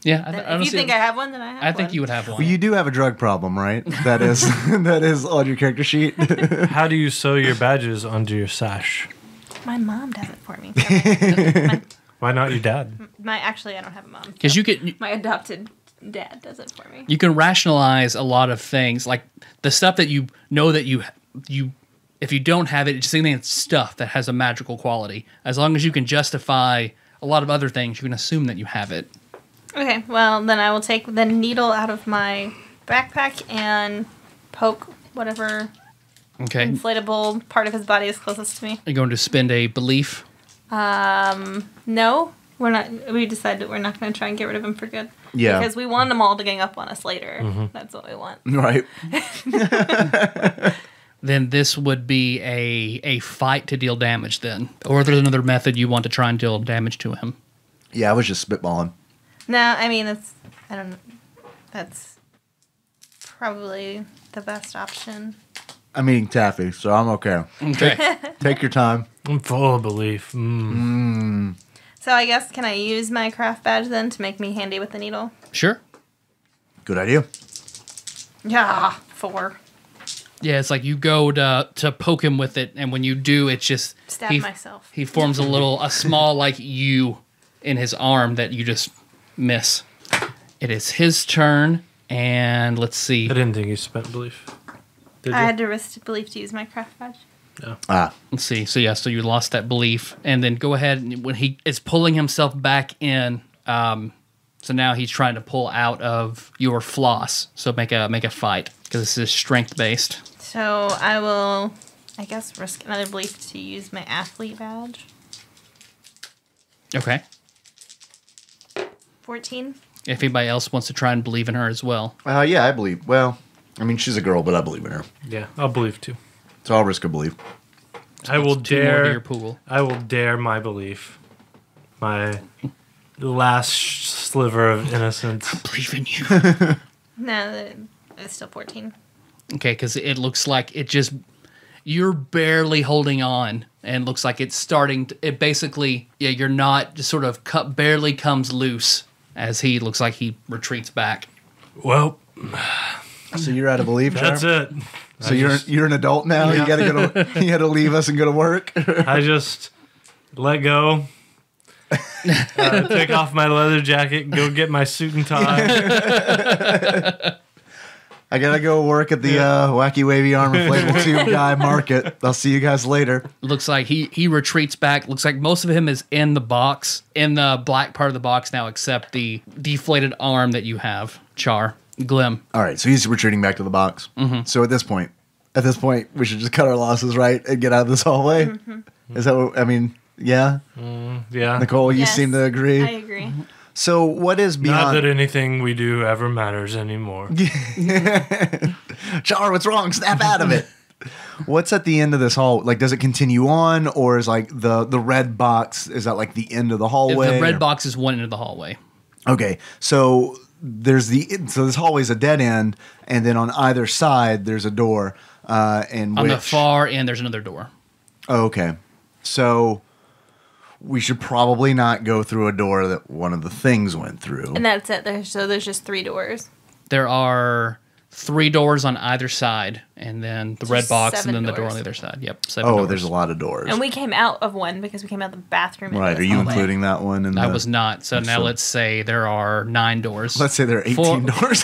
Yeah, then I don't if you see- think I have one, then I have I one. think you would have one. Well, you do have a drug problem, right? That is that is on your character sheet. How do you sew your badges onto your sash? My mom does it for me. Why not your dad? Actually, I don't have a mom. Because you can My adopted dad does it for me. you can rationalize a lot of things, like the stuff that you know that you if you don't have it, it's just anything that's stuff that has a magical quality. As long as you can justify a lot of other things, you can assume that you have it. Okay, well, then I will take the needle out of my backpack and poke whatever Okay, inflatable part of his body is closest to me. you're going to spend a belief. No, we're not. We decided that we're not going to try and get rid of him for good. Yeah. Because we want them all to gang up on us later. That's what we want. Right. Then this would be a fight to deal damage. Then, or if there's another method you want to try and deal damage to him. Yeah, I was just spitballing. No, I mean, I don't know. That's probably the best option. I'm eating taffy, so I'm okay. Okay. Take your time. I'm full of belief. So I guess, can I use my craft badge then to make me handy with the needle? Sure. Good idea. Yeah, 4. Yeah, it's like you go to poke him with it, and when you do, it's just Stab myself. He forms a small like U in his arm that you just miss. It is his turn, and let's see. I didn't think you spent belief. Did you? I had to risk belief to use my craft badge. Let's see. So yeah, so you lost that belief, and then go ahead and when he is pulling himself back in. So now he's trying to pull out of your floss. So make a fight because this is strength based. So I will, I guess, risk another belief to use my athlete badge. Okay. 14. If anybody else wants to try and believe in her as well. Yeah, I believe. Well, I mean, she's a girl, but I believe in her. Yeah, I'll believe too. So I'll risk a belief. I will Two more to dare. your pool. I will dare my belief. My last sliver of innocence. Believe in you. No, it's still 14. Okay, because it looks like it just you're barely holding on, and looks like it's starting. It basically, yeah, you're not just sort of barely comes loose as he looks like he retreats back. Well, So you're out of belief, Char? that's it. So you're an adult now. Yeah. You gotta go. You gotta leave us and go to work. I just let go. Take off my leather jacket, go get my suit and tie. I gotta go work at the wacky wavy arm inflatable tube guy market. I'll see you guys later. Looks like he retreats back. Looks like most of him is in the box, in the black part of the box now, except the deflated arm that you have, Char. Glim. All right, so he's retreating back to the box. Mm-hmm. So at this point, we should just cut our losses, right, and get out of this hallway. Mm-hmm. Is that what I mean? Yeah. Yeah. Nicole, you Yes, seem to agree. I agree. So what is Not beyond? that anything we do ever matters anymore. Char, what's wrong? Snap out of it. What's at the end of this hall? Like, does it continue on, or is like the red box? Is that like the end of the hallway? The red or- box is one end of the hallway. Okay, so so this hallway's a dead end, and then on either side there's a door. And On the far end, there's another door. Oh, okay, so we should probably not go through a door that one of the things went through. And that's it. There's just 3 doors. There are 3 doors on either side, and then the red Just box, and 7 then the door doors. on the other side. Yep, 7 Oh, doors. there's a lot of doors. And we came out of one because we came out the bathroom. into Right? this Are you hallway. including that one? In I the, was not. So now So- let's say there are 9 doors. Let's say there are 18 doors.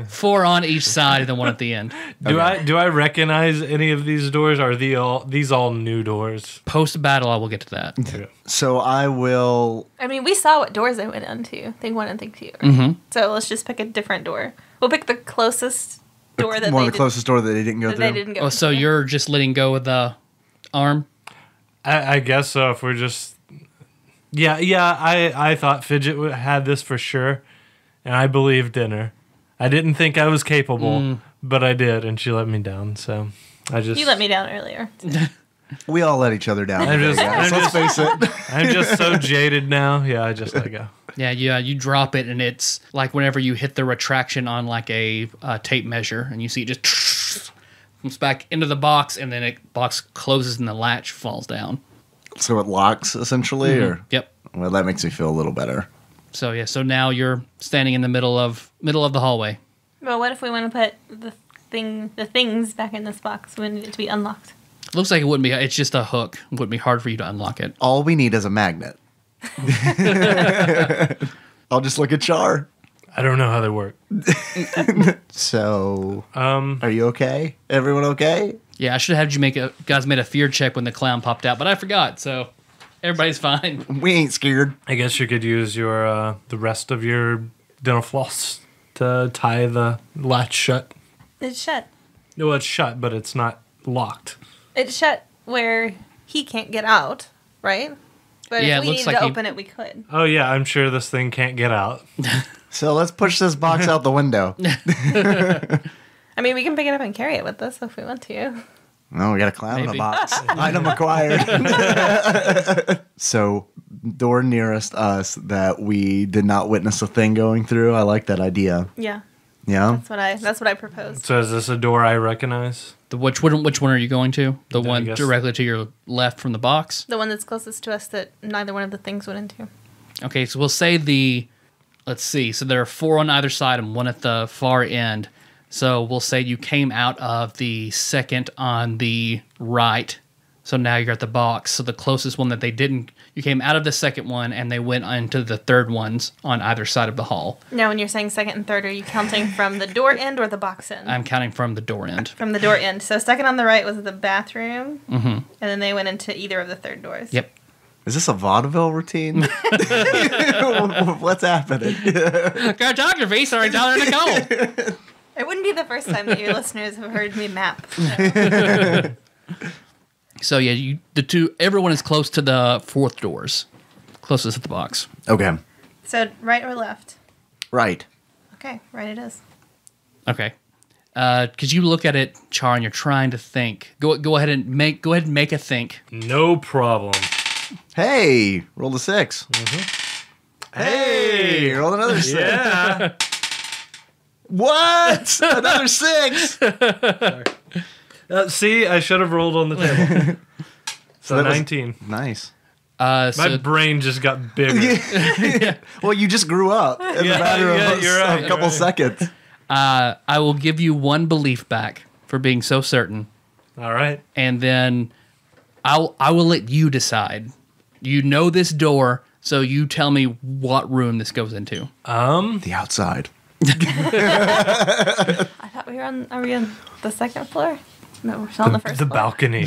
4 on each side, and then one at the end. Do I recognize any of these doors? Or are these all new doors? Post battle, I will get to that. So I will. I mean, we saw what doors they went into. Thing 1 and thing 2. Right? Mm-hmm. So let's just pick a different door. We'll pick the closest door that one they of the closest door that they didn't go that through. they didn't go. Oh, so into. you're just letting go of the arm? I guess so. If we're just, yeah. I thought Fidget had this for sure, and I believed in her. I didn't think I was capable, but I did, and she let me down. So I just You let me down earlier. We all let each other down. I'm today, just- guys. I'm Let's face it. I'm just so jaded now. Yeah, I just let go. Yeah, you drop it, and it's like whenever you hit the retraction on like a tape measure, and you see it just comes back into the box, and then it box closes, and the latch falls down. So it locks essentially, or Yep. well, that makes me feel a little better. So yeah, so now you're standing in the middle of the hallway. Well, what if we want to put the things back in this box? We need it to be unlocked. Looks like it wouldn't be. It's just a hook. It wouldn't be hard for you to unlock it. All we need is a magnet. I'll just look at Char. I don't know how they work. So, are you okay? Everyone okay? Yeah, I should have had you guys made a fear check when the clown popped out, but I forgot. So everybody's fine. We ain't scared. I guess you could use your the rest of your dental floss to tie the latch shut. It's shut. No, it's shut, but it's not locked. It's shut where he can't get out, right? But Yeah, if it we looks needed like to he- open it, we could. Oh yeah, I'm sure this thing can't get out. So let's push this box out the window. I mean, we can pick it up and carry it with us if we want to. No, we got a clown in the Maybe. box. Item acquired. So door nearest us that we did not witness a thing going through. I like that idea. Yeah, Yeah. that's what I proposed. So is this a door I recognize? Which one are you going to? The I one guess- directly to your left from the box? The one that's closest to us that neither one of the things went into. Okay, so we'll say let's see. So there are 4 on either side and 1 at the far end. So we'll say you came out of the second on the right. So now you're at the box. So the closest one that they didn't, you came out of the second one and they went into the third ones on either side of the hall. Now, when you're saying second and third, are you counting from the door end or the box end? I'm counting from the door end. From the door end. So second on the right was the bathroom, and then they went into either of the third doors. Yep. Is this a vaudeville routine? What's happening? Cartography, sorry, Tyler and Nicole. It wouldn't be the first time that your listeners have heard me map. So yeah, everyone is close to the 4th doors, closest to the box. Okay. So right or left? Right. Okay, right it is. Okay. Because you look at it, Char, and you're trying to think. Go ahead and make a think. No problem. Hey, rolled a 6. Hey, rolled another 6. Yeah. What? Another 6. See, I should have rolled on the table. So that was- 19. Nice. My brain just got bigger. Well, you just grew up in a matter of you're right, a couple seconds. I will give you 1 belief back for being so certain, All right. and then I will let you decide. You know this door, so you tell me what room this goes into. The outside. I thought are we on the second floor? No, we're still on the first The floor. balcony.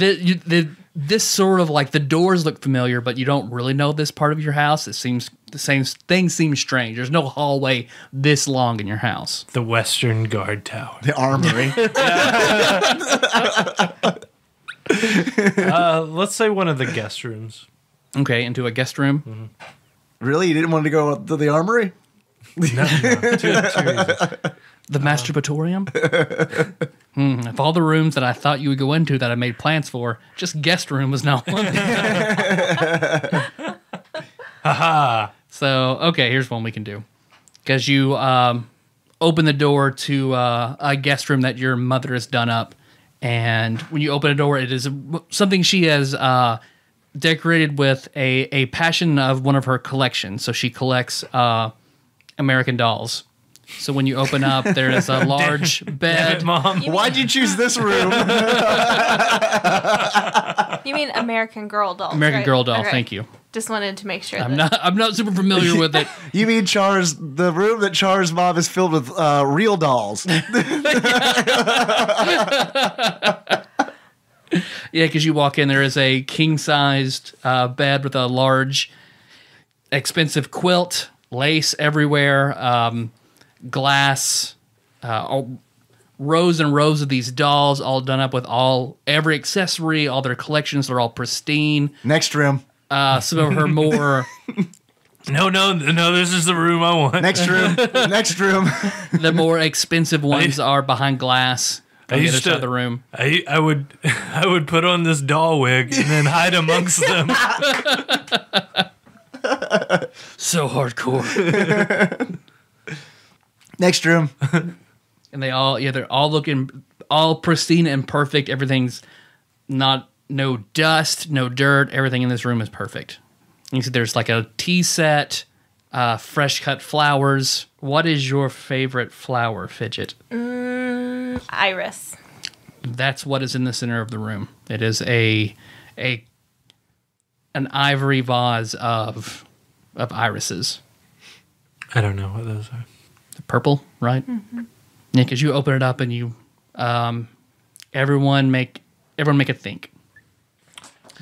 This sort of like the doors look familiar, but you don't really know this part of your house. It seems the same thing seems strange. There's no hallway this long in your house. The Western Guard Tower. The armory. Let's say one of the guest rooms. Okay, into a guest room. Really? You didn't want to go to the armory? No, too easy. The masturbatorium? Of all the rooms that I thought you would go into that I made plans for, just guest room was not one. Haha. So, okay, here's one we can do. Because you open the door to a guest room that your mother has done up. And when you open a door, it is something she has decorated with a passion of one of her collections. So she collects American dolls. So when you open up, there is a large bed. Mom. Why'd you choose this room? You mean American Girl dolls? American right? Girl doll, Okay. thank you. Just wanted to make sure. I'm not super familiar with it. You mean the room that Char's mom is filled with real dolls? Yeah, because you walk in, there is a king-sized bed with a large, expensive quilt, lace everywhere, glass, rows and rows of these dolls, all done up with every accessory, all their collections. They're all pristine. Next room. Some of her more No, this is the room I want. Next room. Next room. the more expensive ones are behind glass on the other side of the room. I would put on this doll wig and then hide amongst them. So hardcore. Next room. And they're all looking all pristine and perfect. Everything's no dust, no dirt. Everything in this room is perfect. You see there's like a tea set, fresh cut flowers. What is your favorite flower, Fidget? Iris. That's what is in the center of the room. It is an ivory vase of irises. I don't know what those are. Purple, right? Mm-hmm. Yeah, because you open it up and you, everyone make a think.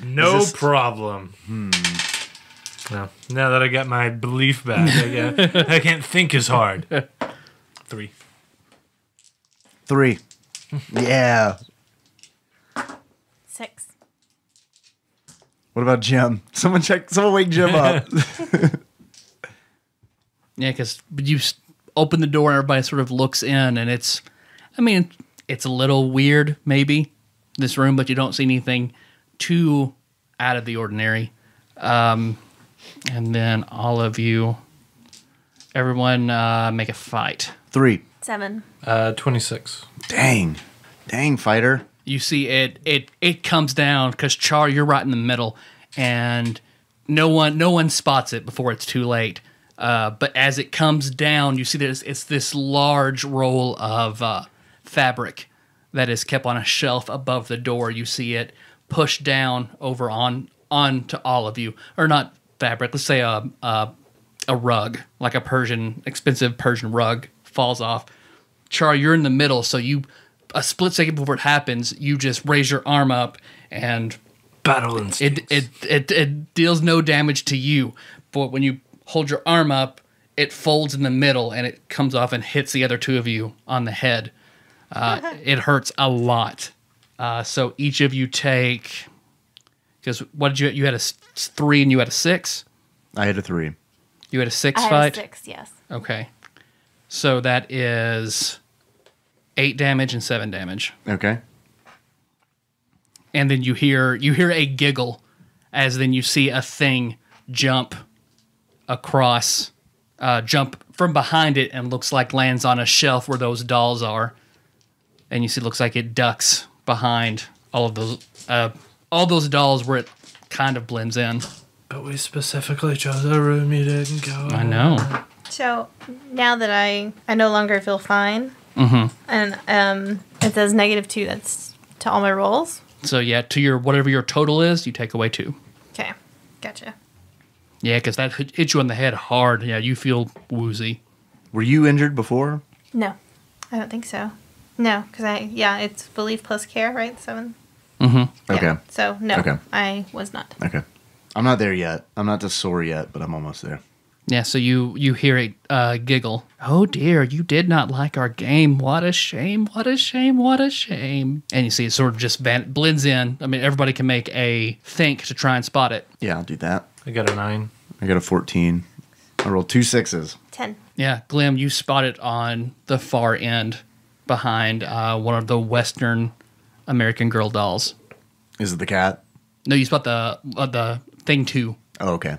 No problem. Well, now that I got my belief back, I can't think as hard. 3. 3. Yeah. 6. What about Jim? Someone wake Jim up. Yeah, because you open the door and everybody sort of looks in, and it's a little weird, maybe, this room, but you don't see anything too out of the ordinary. And then all of you, everyone make a fight. 3. 7. 26. Dang, fighter. You see it comes down because Char, you're right in the middle, and no one spots it before it's too late. But as it comes down, you see it's this large roll of fabric that is kept on a shelf above the door. You see it pushed down over onto all of you, or not fabric. Let's say a rug, like expensive Persian rug, falls off. Char, you're in the middle, so a split second before it happens, you just raise your arm up, and Battle instincts. it deals no damage to you. But when you hold your arm up, it folds in the middle, and it comes off and hits the other two of you on the head. It hurts a lot. So each of you take... Because what did you had a 3 and you had a 6? I had a 3. You had a 6 I fight? had a 6, yes. Okay. So that is 8 damage and 7 damage. Okay. And then you hear a giggle as then you see a thing jump across, jump from behind it, and looks like lands on a shelf where those dolls are. And you see it looks like it ducks behind all those dolls where it kind of blends in. But we specifically chose a room you didn't go I know. So now that I no longer feel fine, and it says -2, that's to all my rolls. So yeah, to your whatever your total is, you take away 2. Okay, gotcha. Yeah, because that hit you on the head hard. Yeah, you feel woozy. Were you injured before? No, I don't think so. No, because it's belief plus care, right? 7. Okay. Yeah, so no, Okay. I was not. Okay. I'm not there yet. I'm not this sore yet, but I'm almost there. Yeah, so you hear it giggle. Oh dear, you did not like our game. What a shame, what a shame, what a shame. And you see it sort of just blends in. I mean, everybody can make a think to try and spot it. Yeah, I'll do that. I got a 9. I got a 14. I rolled 2 6s. 10. Yeah, Glim, you spot it on the far end behind one of the Western American Girl dolls. Is it the cat? No, you spot the thing too. Oh, okay.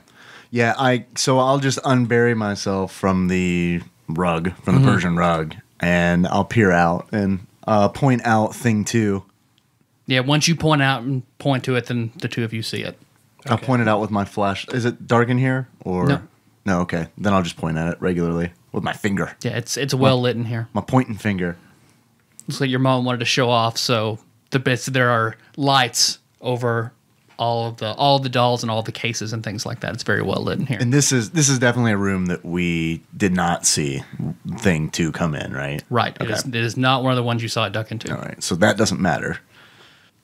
Yeah, so I'll just unbury myself from the rug, from the Persian rug, and I'll peer out and point out thing 2. Yeah, once you point to it, then the two of you see it. I'll point it out with my flash. Is it dark in here? Or No. No, okay. Then I'll just point at it regularly with my finger. Yeah, it's well lit in here. My pointing finger. Looks like your mom wanted to show off, so there are lights over all the dolls and all the cases and things like that. It's very well lit in here. And this is definitely a room that we did not see thing 2 come in, right? Right. Okay. It is not one of the ones you saw it duck into. All right. So that doesn't matter.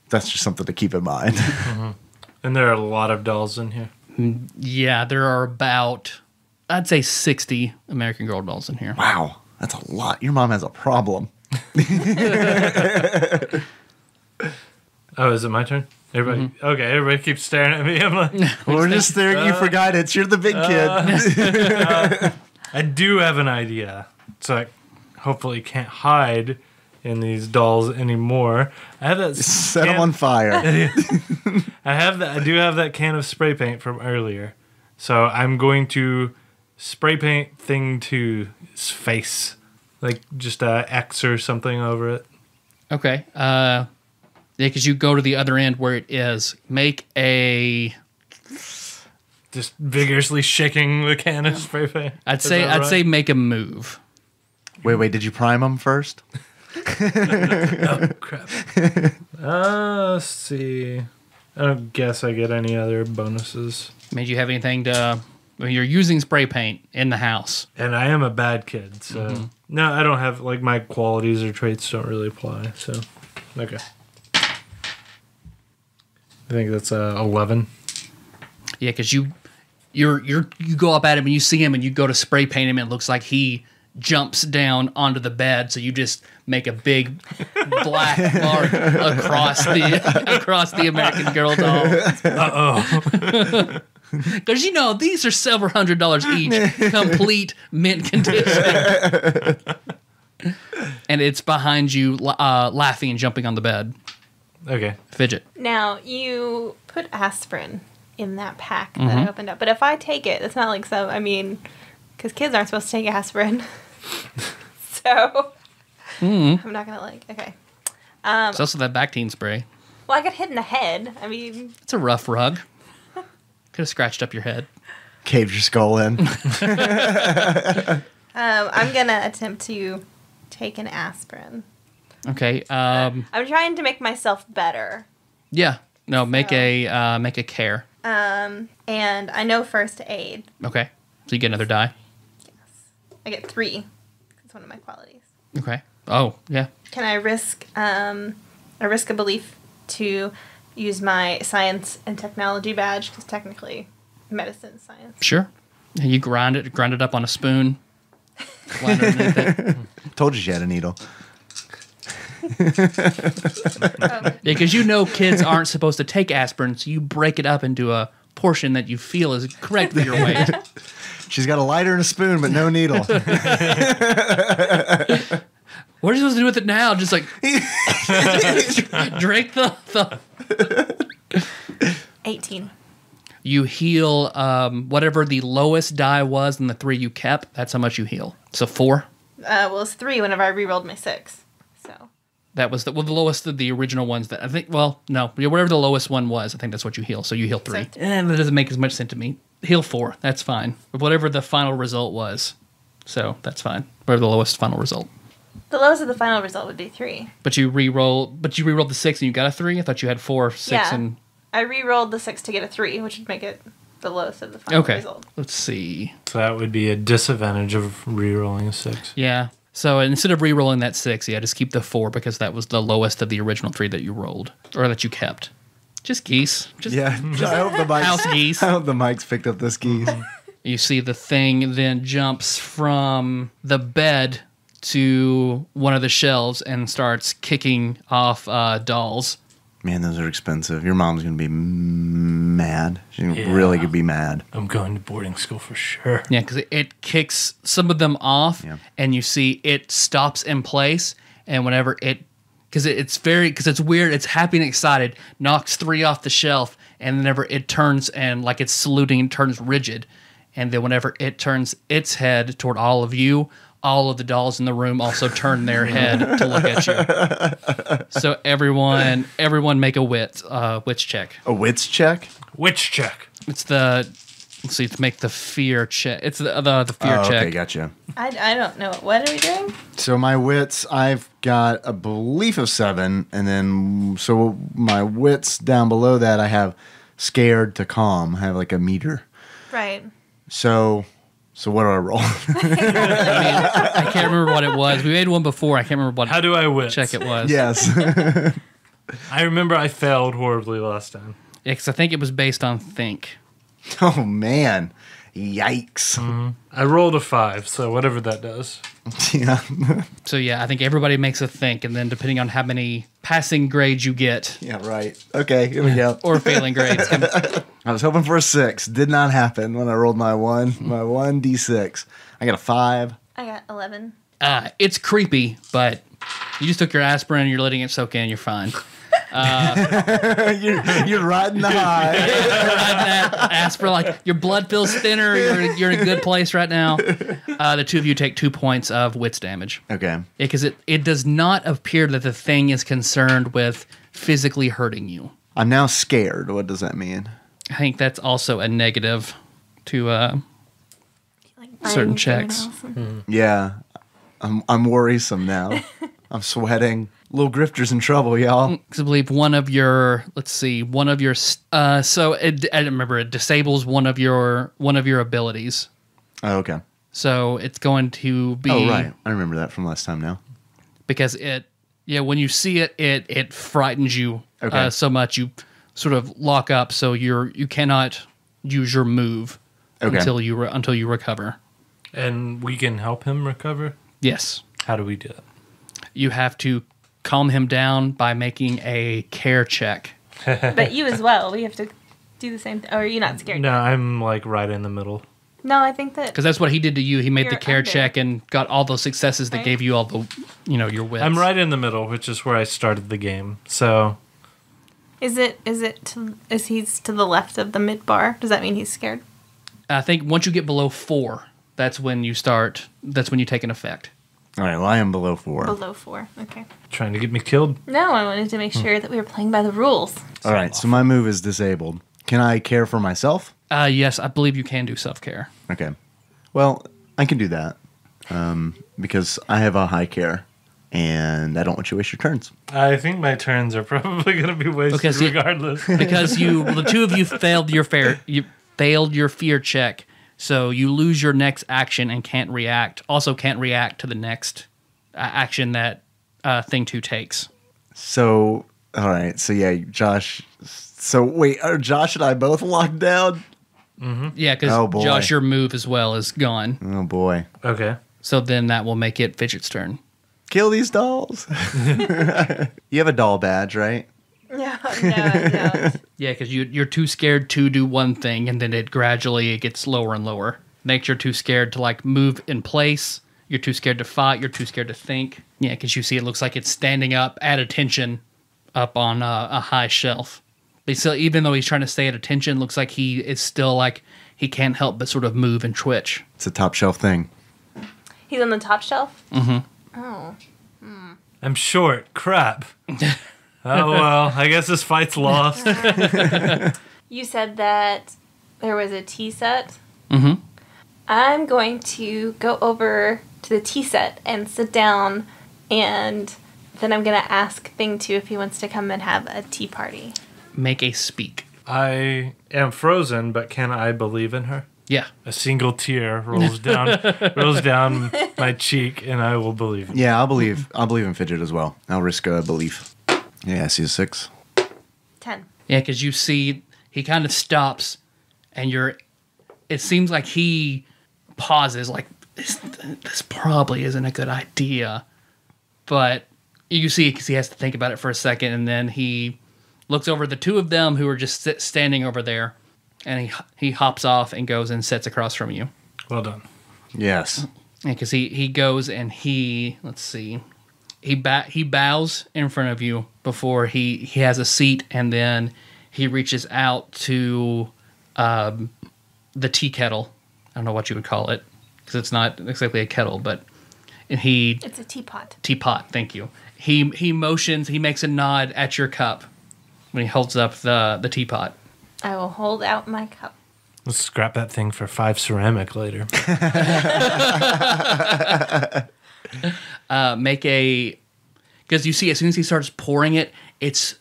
That's just something to keep in mind. And there are a lot of dolls in here. Yeah, there are about, I'd say 60 American Girl dolls in here. Wow. That's a lot. Your mom has a problem. Oh, is it my turn? Everybody, okay. Everybody keeps staring at me. I'm like, We're just staring. You forgot it. You're the big kid. I do have an idea, so I hopefully can't hide in these dolls anymore. I have that. Set them on fire. I do have that can of spray paint from earlier, so I'm going to spray paint thing 2's face, like just a X or something over it. Okay. Yeah, because you go to the other end where it is. Make a. Just vigorously shaking the can of spray paint. I'd say make a move. Wait. Did you prime them first? Oh crap. Let's see. I don't guess I get any other bonuses. Made you have anything to? Well, you're using spray paint in the house. And I am a bad kid, so no, I don't have like my qualities or traits don't really apply. So okay. I think that's 11. Yeah, because you go up at him and you see him and you go to spray paint him and it looks like he jumps down onto the bed, so you just make a big black mark across the American Girl doll. Uh-oh. Because these are several $100s each, complete mint condition. And it's behind you, laughing and jumping on the bed. Okay. Fidget. Now, you put aspirin in that pack that I opened up. But if I take it, it's not like because kids aren't supposed to take aspirin. So I'm not gonna okay. It's also that Bactine spray. Well, I got hit in the head. It's a rough rug. Could have scratched up your head. Caved your skull in. I'm gonna attempt to take an aspirin. Okay. I'm trying to make myself better. Yeah. No. Make a care. And I know first aid. Okay. So you get another die. I get 3. It's one of my qualities. Okay. Oh yeah. Can I risk a belief to use my science and technology badge? Because technically, medicine is science. Sure. And you grind it up on a spoon. Line underneath it. Told you she had a needle. Yeah, because kids aren't supposed to take aspirin, so you break it up into a portion that you feel is correct for your weight. She's got a lighter and a spoon, but no needle. What are you supposed to do with it now? Just like drink the 18. You heal whatever the lowest die was in the 3 you kept. That's how much you heal. So 4. Well, it's 3 whenever I re-rolled my 6. So That was the lowest of the original ones that I think. Well, no, whatever the lowest one was, I think that's what you heal. So you heal 3. So- And that doesn't make as much sense to me. Heal 4. That's fine. Whatever the final result was. So that's fine. Whatever the lowest final result. the lowest of the final result would be 3. But you re-rolled the 6 and you got a 3? I thought you had 4, 6, Yeah. and... I re-rolled the 6 to get a 3, which would make it the lowest of the final Okay. result. Let's see. So that would be a disadvantage of re-rolling a 6. Yeah. So instead of re-rolling that 6, just keep the 4 because that was the lowest of the original 3 that you rolled. Or that you kept. Just geese. Just Yeah, I hope the mics. house geese. I hope the mics picked up this geese. You see the thing then jumps from the bed to one of the shelves and starts kicking off dolls. Man, those are expensive. Your mom's gonna be mad. She's Yeah. really gonna be mad. I'm going to boarding school for sure. Yeah, because it kicks some of them off, Yeah. and you see it stops in place, and whenever because it's weird, it's happy and excited, knocks 3 off the shelf, and whenever it turns and like it's saluting and turns rigid, and then whenever it turns its head toward all of you, all of the dolls in the room also turn their head to look at you. So everyone make a wits check. A wits check? Witch check. It's let's see, to make the fear check. It's the fear Oh, check. okay, gotcha. I don't know. What are we doing? So my wits, I've got a belief of 7, and then so my wits down below that, I have scared to calm. I have like a meter. Right. So what do I roll? I can't remember what it was. We made one before. I can't remember what How do I wit? check it was. Yes. I remember I failed horribly last time. Yeah, because I think it was based on think. Oh man. Yikes. I rolled a 5, so whatever that does. Yeah. So yeah, I think everybody makes a think, and then depending on how many passing grades you get Yeah, right. Okay, here we go. or failing grades, I was hoping for a 6. Did not happen when I rolled my 1d6. I got a 5. I got 11. it's creepy, but you just took your aspirin, you're letting it soak in, you're fine. You're riding the high. That aspirin, like your blood feels thinner, you're in a good place right now. The 2 of you take 2 points of wits damage. Okay. Because it does not appear that the thing is concerned with physically hurting you. I'm now scared. What does that mean? I think that's also a negative to Like certain biting checks. fingernails. Yeah. I'm worrisome now. I'm sweating. Little Grifter's in trouble, y'all. Because I believe one of your I remember it disables one of your abilities. Oh, okay. So it's going to be Oh, right. I remember that from last time now. because when you see it frightens you Okay. so much you sort of lock up, so you cannot use your move Okay. until you recover. And we can help him recover? Yes, How do we do that? you have to calm him down by making a care check. But you as well. We have to do the same thing. Or are you not scared? No, I'm like right in the middle. No, I think that. Because that's what he did to you. He made the You're care under. check and got all those successes that Right. gave you all the, your wits. I'm right in the middle, which is where I started the game. So Is he's to the left of the mid bar? Does that mean he's scared? I think once you get below 4, that's when you take an effect. All right, well, I am below 4. Below 4. Okay. Trying to get me killed? No, I wanted to make sure that we were playing by the rules. All right, so my move is disabled. Can I care for myself? Yes, I believe you can do self-care. Okay. Well, I can do that because I have a high care, and I don't want you to waste your turns. I think my turns are probably going to be wasted regardless. Because the two of you failed your fear check, so you lose your next action and can't react. Also, can't react to the next action that thing 2 takes. So, all right. So yeah, Josh. So wait, are Josh and I both locked down? Mm-hmm. Yeah, because Josh, your move as well is gone. Oh boy. Okay. So then that will make it Fidget's turn. Kill these dolls. You have a doll badge, right? No, I don't. Yeah, because you're too scared to do one thing, and then it gets lower and lower. Next, you're too scared to like move in place. You're too scared to fight. You're too scared to think. Yeah, because you see it looks like it's standing up at attention up on a high shelf. But still, even though he's trying to stay at attention, looks like he is still like he can't help but sort of move and twitch. It's a top shelf thing. He's on the top shelf? Mm-hmm. Oh. I'm short. Crap. Oh, well, I guess this fight's lost. You said that there was a tea set. Mm-hmm. I'm going to go over to the tea set and sit down, and then I'm going to ask Thing 2 if he wants to come and have a tea party. Make a speak. I am frozen, but can I believe in her? Yeah. A single tear rolls down my cheek, and I will believe. Yeah, I'll believe in Fidget as well. I'll risk a belief. Yeah, I see a 6. 10. Yeah, because you see he kind of stops, and it seems like he pauses, like, this probably isn't a good idea. But you see, because he has to think about it for a second, and then he looks over the 2 of them who are just standing over there, and he hops off and goes and sits across from you. Well done. Yes. Yeah, because he goes and let's see, he bows in front of you before he has a seat, and then he reaches out to the tea kettle. I don't know what you would call it, because it's not exactly a kettle, but it's a teapot. Teapot, thank you. He motions, he makes a nod at your cup when he holds up the teapot. I will hold out my cup. Let's scrap that thing for 5 ceramic later. Because you see, as soon as he starts pouring it, it's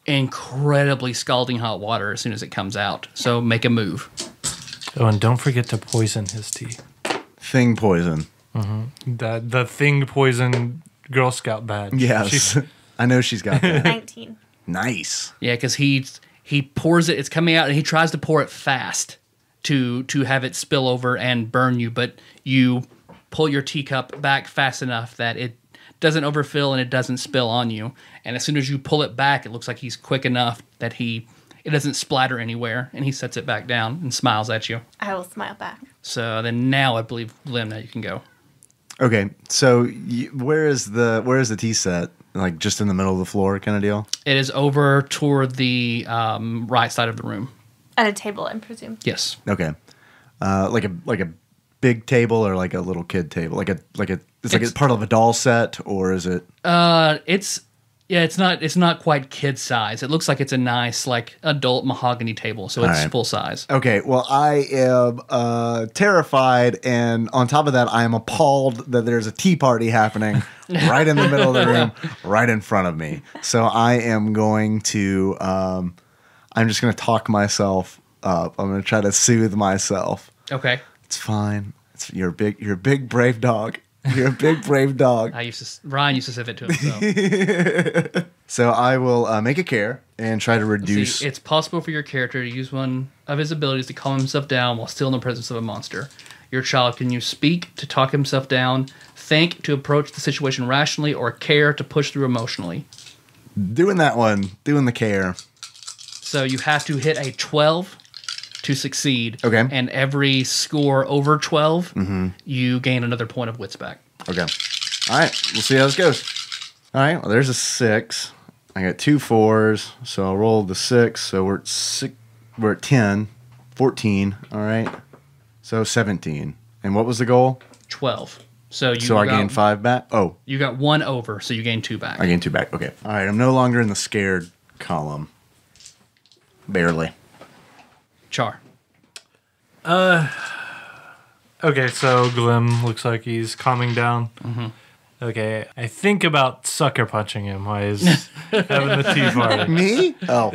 incredibly scalding hot water as soon as it comes out. So make a move. Oh, and don't forget to poison his tea. Thing poison. Mm-hmm. The thing poison Girl Scout badge. Yes. I know she's got that. 19. Nice. Yeah, because he pours it, it's coming out, and he tries to pour it fast to have it spill over and burn you, but you pull your teacup back fast enough that it doesn't overfill and it doesn't spill on you. And as soon as you pull it back, it looks like he's quick enough that it doesn't splatter anywhere, and he sets it back down and smiles at you. I will smile back. So then now I believe, Lim, that you can go. Okay, so where is the tea set? Like just in the middle of the floor kind of deal? It is over toward the right side of the room. At a table, I presume. Yes. Okay. Like a big table or like a little kid table? It's like it's part of a doll set, or is it? It's not quite kid size. It looks like it's a nice like adult mahogany table, so it's full size. Okay, well I am terrified, and on top of that, I am appalled that there's a tea party happening right in the middle of the room, right in front of me. So I am going to, I'm just going to talk myself up. I'm going to try to soothe myself. Okay. It's fine. You're a big brave dog. You're a big brave dog. Ryan used to say that to himself. So I will make a care and try to reduce. It's possible for your character to use one of his abilities to calm himself down while still in the presence of a monster. Your child can use speak to talk himself down, think to approach the situation rationally, or care to push through emotionally. Doing that one. Doing the care. So you have to hit a 12 to succeed. Okay. And every score over 12, you gain another point of wits back. Okay. All right. We'll see how this goes. All right. Well, there's a 6. I got 2 4s, so I'll roll the 6. So we're at 6. We're at 10, 14. All right. So 17. And what was the goal? 12. So I gained 5 back. Oh, You got 1 over, so you gain 2 back. I gained 2 back. Okay. All right. I'm no longer in the scared column. Barely. Char. Okay, so Glim looks like he's calming down. Mm-hmm. Okay, I think about sucker punching him while he's having the tea party. Me? Oh.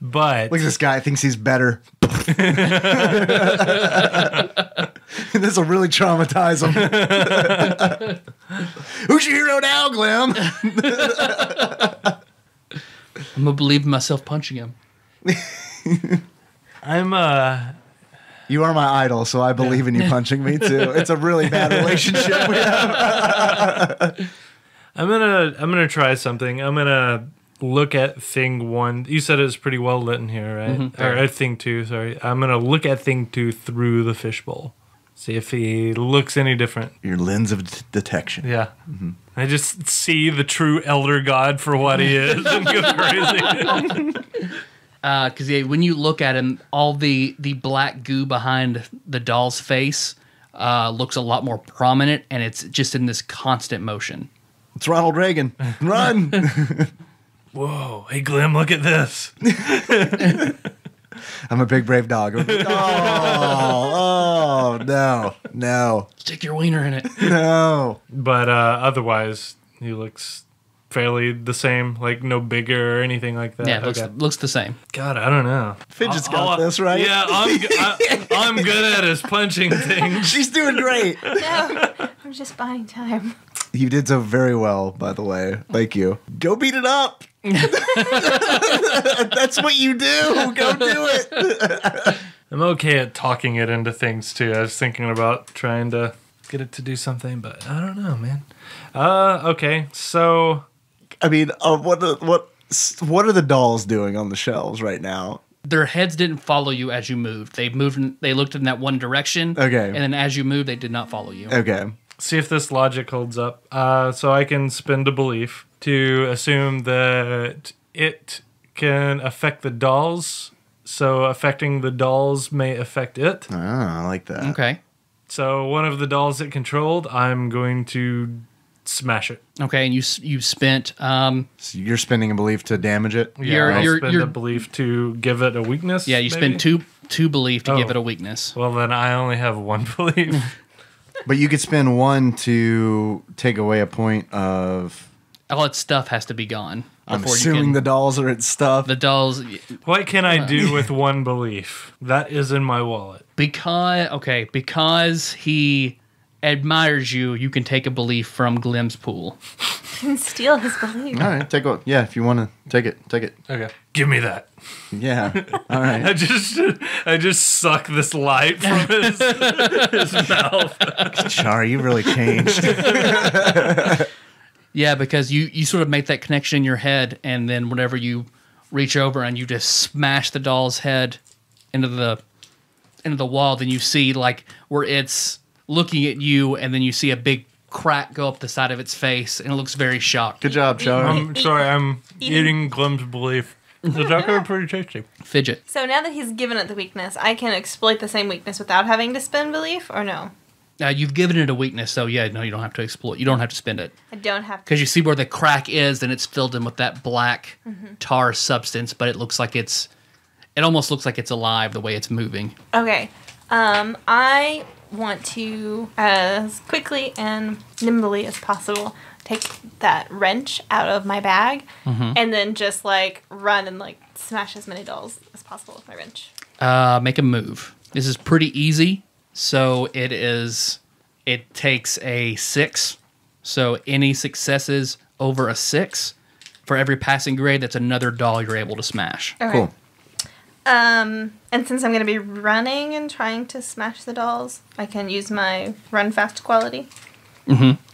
But Look at this guy. Thinks he's better. This will really traumatize him. Who's your hero now, Glim? I'm going to believe in myself punching him. I'm You are my idol, so I believe in you punching me too. It's a really bad relationship we have. I'm gonna try something. I'm gonna look at thing 1. You said it was pretty well lit in here, right? Mm-hmm. Or thing 2. Sorry. I'm gonna look at thing 2 through the fishbowl. See if he looks any different. Your lens of detection. Yeah. Mm-hmm. I just see the true elder god for what he is and go crazy. Because when you look at him, all the black goo behind the doll's face looks a lot more prominent, and it's just in this constant motion. It's Ronald Reagan. Run! Whoa. Hey, Glim, look at this. I'm a big brave dog. Oh, no, Stick your wiener in it. no. But otherwise, he looks fairly the same, like no bigger or anything like that. Yeah, it Okay. looks the same. God, I don't know. Fidget's got this, right? Yeah, I'm good at his punching things. She's doing great. No, I'm just buying time. You did so very well, by the way. Thank you. Go beat it up. That's what you do. Go do it. I'm okay at talking it into things too. I was thinking about trying to get it to do something, but I don't know, man. Okay, so I mean, what are the dolls doing on the shelves right now? Their heads didn't follow you as you moved. They moved. They looked in that one direction. Okay. And then as you moved, they did not follow you. Okay. see if this logic holds up. So I can spend a belief to assume that it can affect the dolls. So affecting the dolls may affect it. Ah, I like that. Okay. So one of the dolls it controlled, I'm going to smash it. Okay, and you spent So you're spending a belief to damage it? Yeah, You're- I'll spend a belief to give it a weakness. you maybe? spend two belief to give Oh. it a weakness. Well, then I only have one belief. But you could spend one to take away a point of... All its stuff has to be gone. I'm before you assuming can- the dolls are its stuff. the dolls What can I do with one belief? That is in my wallet. because he admires you. You can take a belief from Glim's pool. You can steal his belief. All right, take one. Yeah, if you want to take it, take it. Okay. Give me that. Yeah. All right. I just suck this light from his mouth. Char, you really changed. Yeah, because you sort of make that connection in your head, and then whenever you reach over and you just smash the doll's head into the wall, then you see like where it's looking at you, and then you see a big crack go up the side of its face, and it looks very shocked. Good job, Char. I'm sorry, I'm eating Glim's belief. It's actually pretty tasty. Fidget. So now that he's given it the weakness, I can exploit the same weakness without having to spend belief, or no? You've given it a weakness, so yeah, no, you don't have to exploit. You don't have to spend it. I don't have to. Because you see where the crack is, and it's filled in with that black tar substance, but it almost looks like it's alive the way it's moving. Okay. I want to, as quickly and nimbly as possible, take that wrench out of my bag and then just like run and like smash as many dolls as possible with my wrench. Make a move. This is pretty easy. So it takes a 6. So any successes over a 6, for every passing grade, that's another doll you're able to smash. Okay. Cool. And since I'm going to be running and trying to smash the dolls, I can use my run fast quality.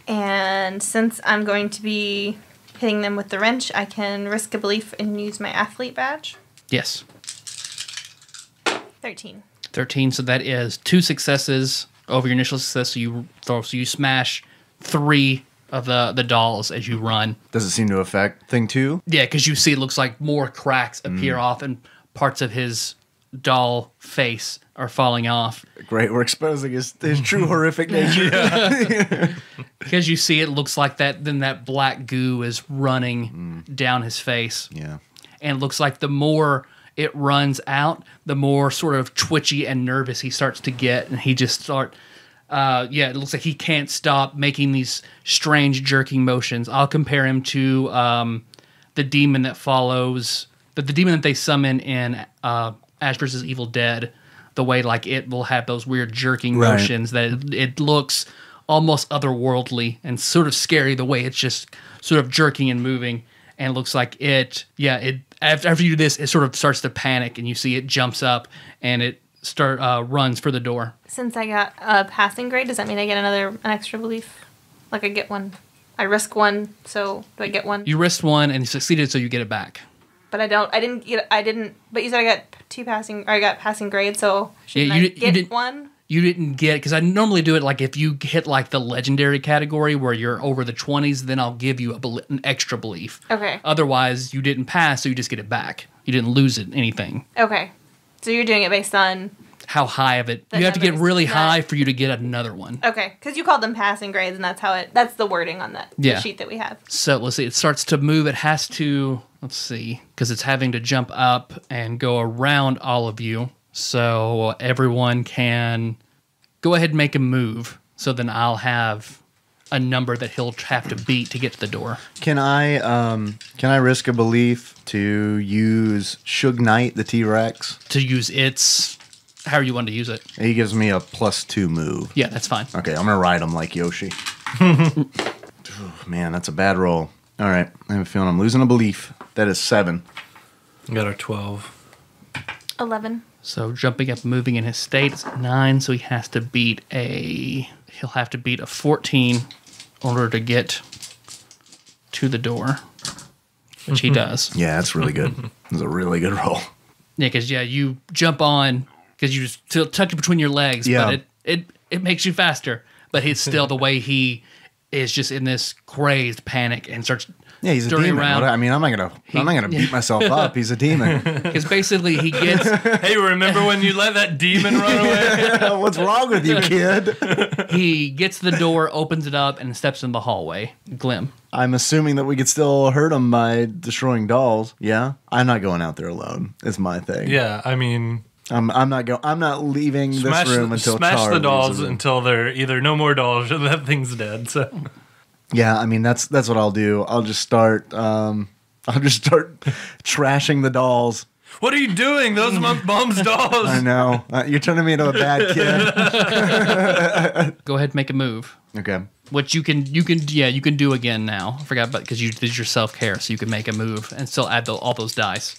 And since I'm going to be hitting them with the wrench, I can risk a belief and use my athlete badge. Yes. 13. 13, so that is 2 successes over your initial success. So you smash 3 of the dolls as you run. Does it seem to affect thing 2? Yeah, because you see it looks like more cracks appear off and parts of his doll face are falling off. Great, we're exposing his true horrific nature. Because you see it looks like that black goo is running down his face. Yeah. And it looks like the more it runs out, the more sort of twitchy and nervous he starts to get, and he just it looks like he can't stop making these strange jerking motions. I'll compare him to the demon that follows the demon that they summon in Ash vs. Evil Dead. The way like it will have those weird jerking motions that it looks almost otherworldly and sort of scary. The way it's just sort of jerking and moving, and it looks like it. After you do this, it sort of starts to panic, and you see it jumps up and it runs for the door. Since I got a passing grade, does that mean I get an extra belief? Like I get one, I risk one, so do I get one? You risked one and you succeeded, so you get it back. But I didn't. But you said I got passing grade, so shouldn't I get one? You didn't get, because I normally do it like if you hit like the legendary category where you're over the 20s, then I'll give you an extra belief. Okay. Otherwise, you didn't pass, so you just get it back. You didn't lose anything. Okay. So you're doing it based on how high of it. You have to get really high for you to get another one. Okay, because you called them passing grades, and that's the wording on the sheet that we have. So let's see. It starts to move. It has to, let's see, because it's having to jump up and go around all of you. So everyone can go ahead and make a move. So then I'll have a number that he'll have to beat to get to the door. Can I risk a belief to use Suge Knight, the T-Rex? To use its, however you want to use it. He gives me a +2 move. Yeah, that's fine. Okay, I'm going to ride him like Yoshi. Ooh, man, that's a bad roll. All right, I have a feeling I'm losing a belief. That is 7. Got our 12. 11. So jumping up, moving in his state is 9, so he'll have to beat a 14 in order to get to the door, which he does. Yeah, that's really good. That's a really good roll. Yeah, because you jump on, because you just tuck it between your legs, but it makes you faster. But it's still the way he is just in this crazed panic and starts he's a demon. around. I mean, I'm not gonna beat myself up. He's a demon. Because basically he gets... Hey, remember when you let that demon run away? What's wrong with you, kid? He gets the door, opens it up, and steps in the hallway. Glim. I'm assuming that we could still hurt him by destroying dolls. Yeah, I'm not going out there alone. It's my thing. Yeah, I mean... I'm not leaving this room until smash the dolls leaves the room. until they're either no more dolls or that thing's dead. So yeah, I mean that's what I'll do. I'll just start trashing the dolls. What are you doing? Those mom's dolls. I know you're turning me into a bad kid. Go ahead and make a move. Okay. Which you can do again now. I forgot about, because you did your self-care, so you can make a move and still add all those dice.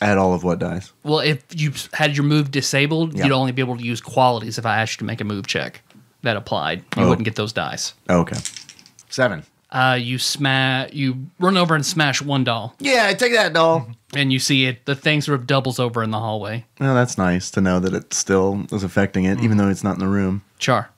Add all of what dice? Well, if you had your move disabled, you'd only be able to use qualities if I asked you to make a move check that applied. You wouldn't get those dice. Oh, okay. 7. You run over and smash one doll. Yeah, take that doll. And you see the thing sort of doubles over in the hallway. Well, that's nice to know that it still is affecting it, even though it's not in the room. Char.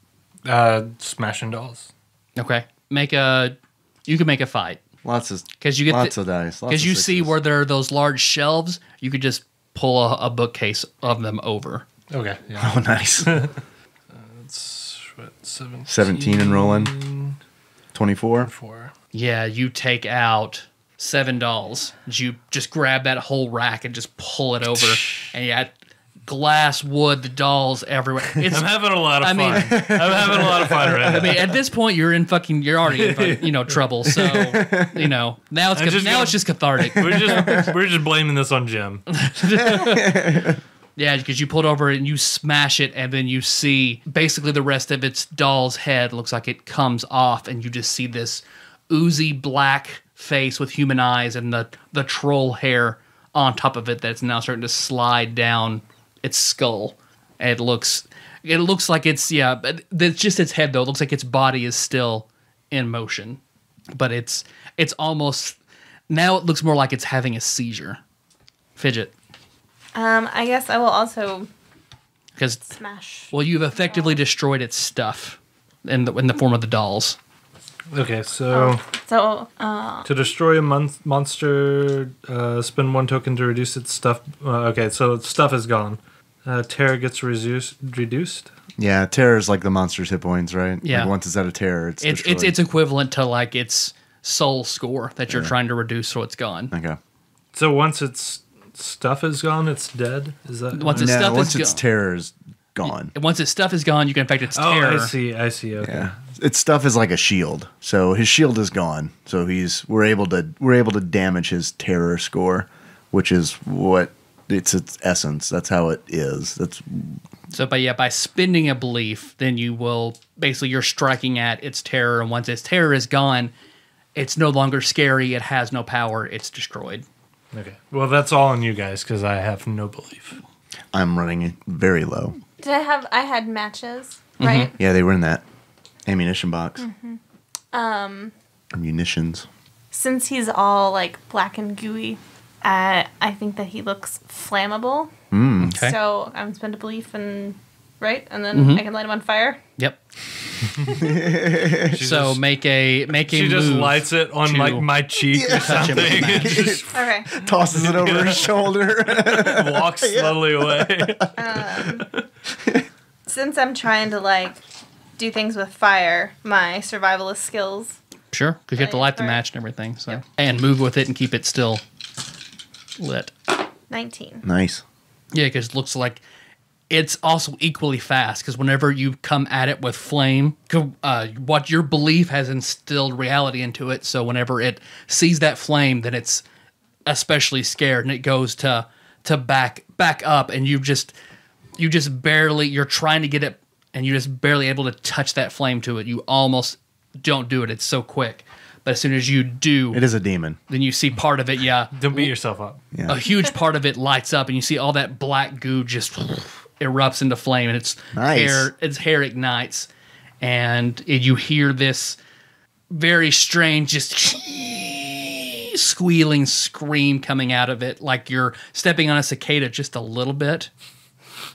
Smashing dolls. Okay. You can make a fight. Lots of Because you get lots of dice. Because you see where there are those large shelves, you could just pull a bookcase of them over. Okay. Yeah. Oh, nice. It's what, 17 and rolling. 24. 4. Yeah, you take out 7 dolls. You just grab that whole rack and just pull it over, and you had glass, wood, the dolls everywhere. I'm having a lot of fun. I'm having a lot of fun right now. I mean, at this point, you're already in trouble. So, now it's just cathartic. We're just blaming this on Jim. Yeah, because you pulled over and you smash it, and then you see basically the rest of its doll's head looks like it comes off, and you just see this oozy black face with human eyes and the troll hair on top of it that's now starting to slide down its skull. And it looks like it's just its head though. It looks like its body is still in motion, but it's almost now it looks more like it's having a seizure. Fidget. I guess I will also Because smash. well, you've effectively destroyed its stuff in the form of the dolls. Okay, so So, to destroy a monster, spend 1 token to reduce its stuff. Okay, so its stuff is gone. Terror gets reduced. Yeah, terror is like the monster's hit points, right? Yeah. Like once it's out of terror, it's destroyed. it's equivalent to like its soul score that you're trying to reduce, so it's gone. Okay. So once its stuff is gone, it's dead. Is that Once its stuff once is its gone, terror is gone. once its stuff is gone, you can affect its Oh, terror. I see. Okay. Yeah. Its stuff is like a shield. So his shield is gone. So we're able to damage his terror score, which is what it's its essence. That's how it is. So by spending a belief, then you will basically you're striking at its terror, and once its terror is gone, it's no longer scary. It has no power. It's destroyed. Okay. Well, that's all on you guys because I have no belief. I'm running very low. I had matches, right? Yeah, they were in that ammunition box. Munitions. Since he's all like black and gooey, I think that he looks flammable. Okay. So I'm gonna spend a belief and and then I can light him on fire. Yep. She So just- make a She just move lights it on to like my cheek or touch him with something. a And match. just Okay. Tosses it over his shoulder. walks slowly away. Since I'm trying to like do things with fire, my survivalist skills. Sure, because you have to light the match and everything. So and move with it and keep it still lit. 19. Nice. Yeah, because it looks like it's also equally fast. Because whenever you come at it with flame, what your belief has instilled reality into it. So whenever it sees that flame, then it's especially scared and it goes to back up, and you just barely you're trying to get it, and you're just barely able to touch that flame to it. You almost don't do it. It's so quick. But as soon as you do, It is a demon. then you see part of it. Yeah, Don't beat yourself up. Yeah. a huge part of it lights up, and you see all that black goo just erupts into flame, and its hair ignites, and you hear this very strange, just squealing scream coming out of it, like you're stepping on a cicada just a little bit.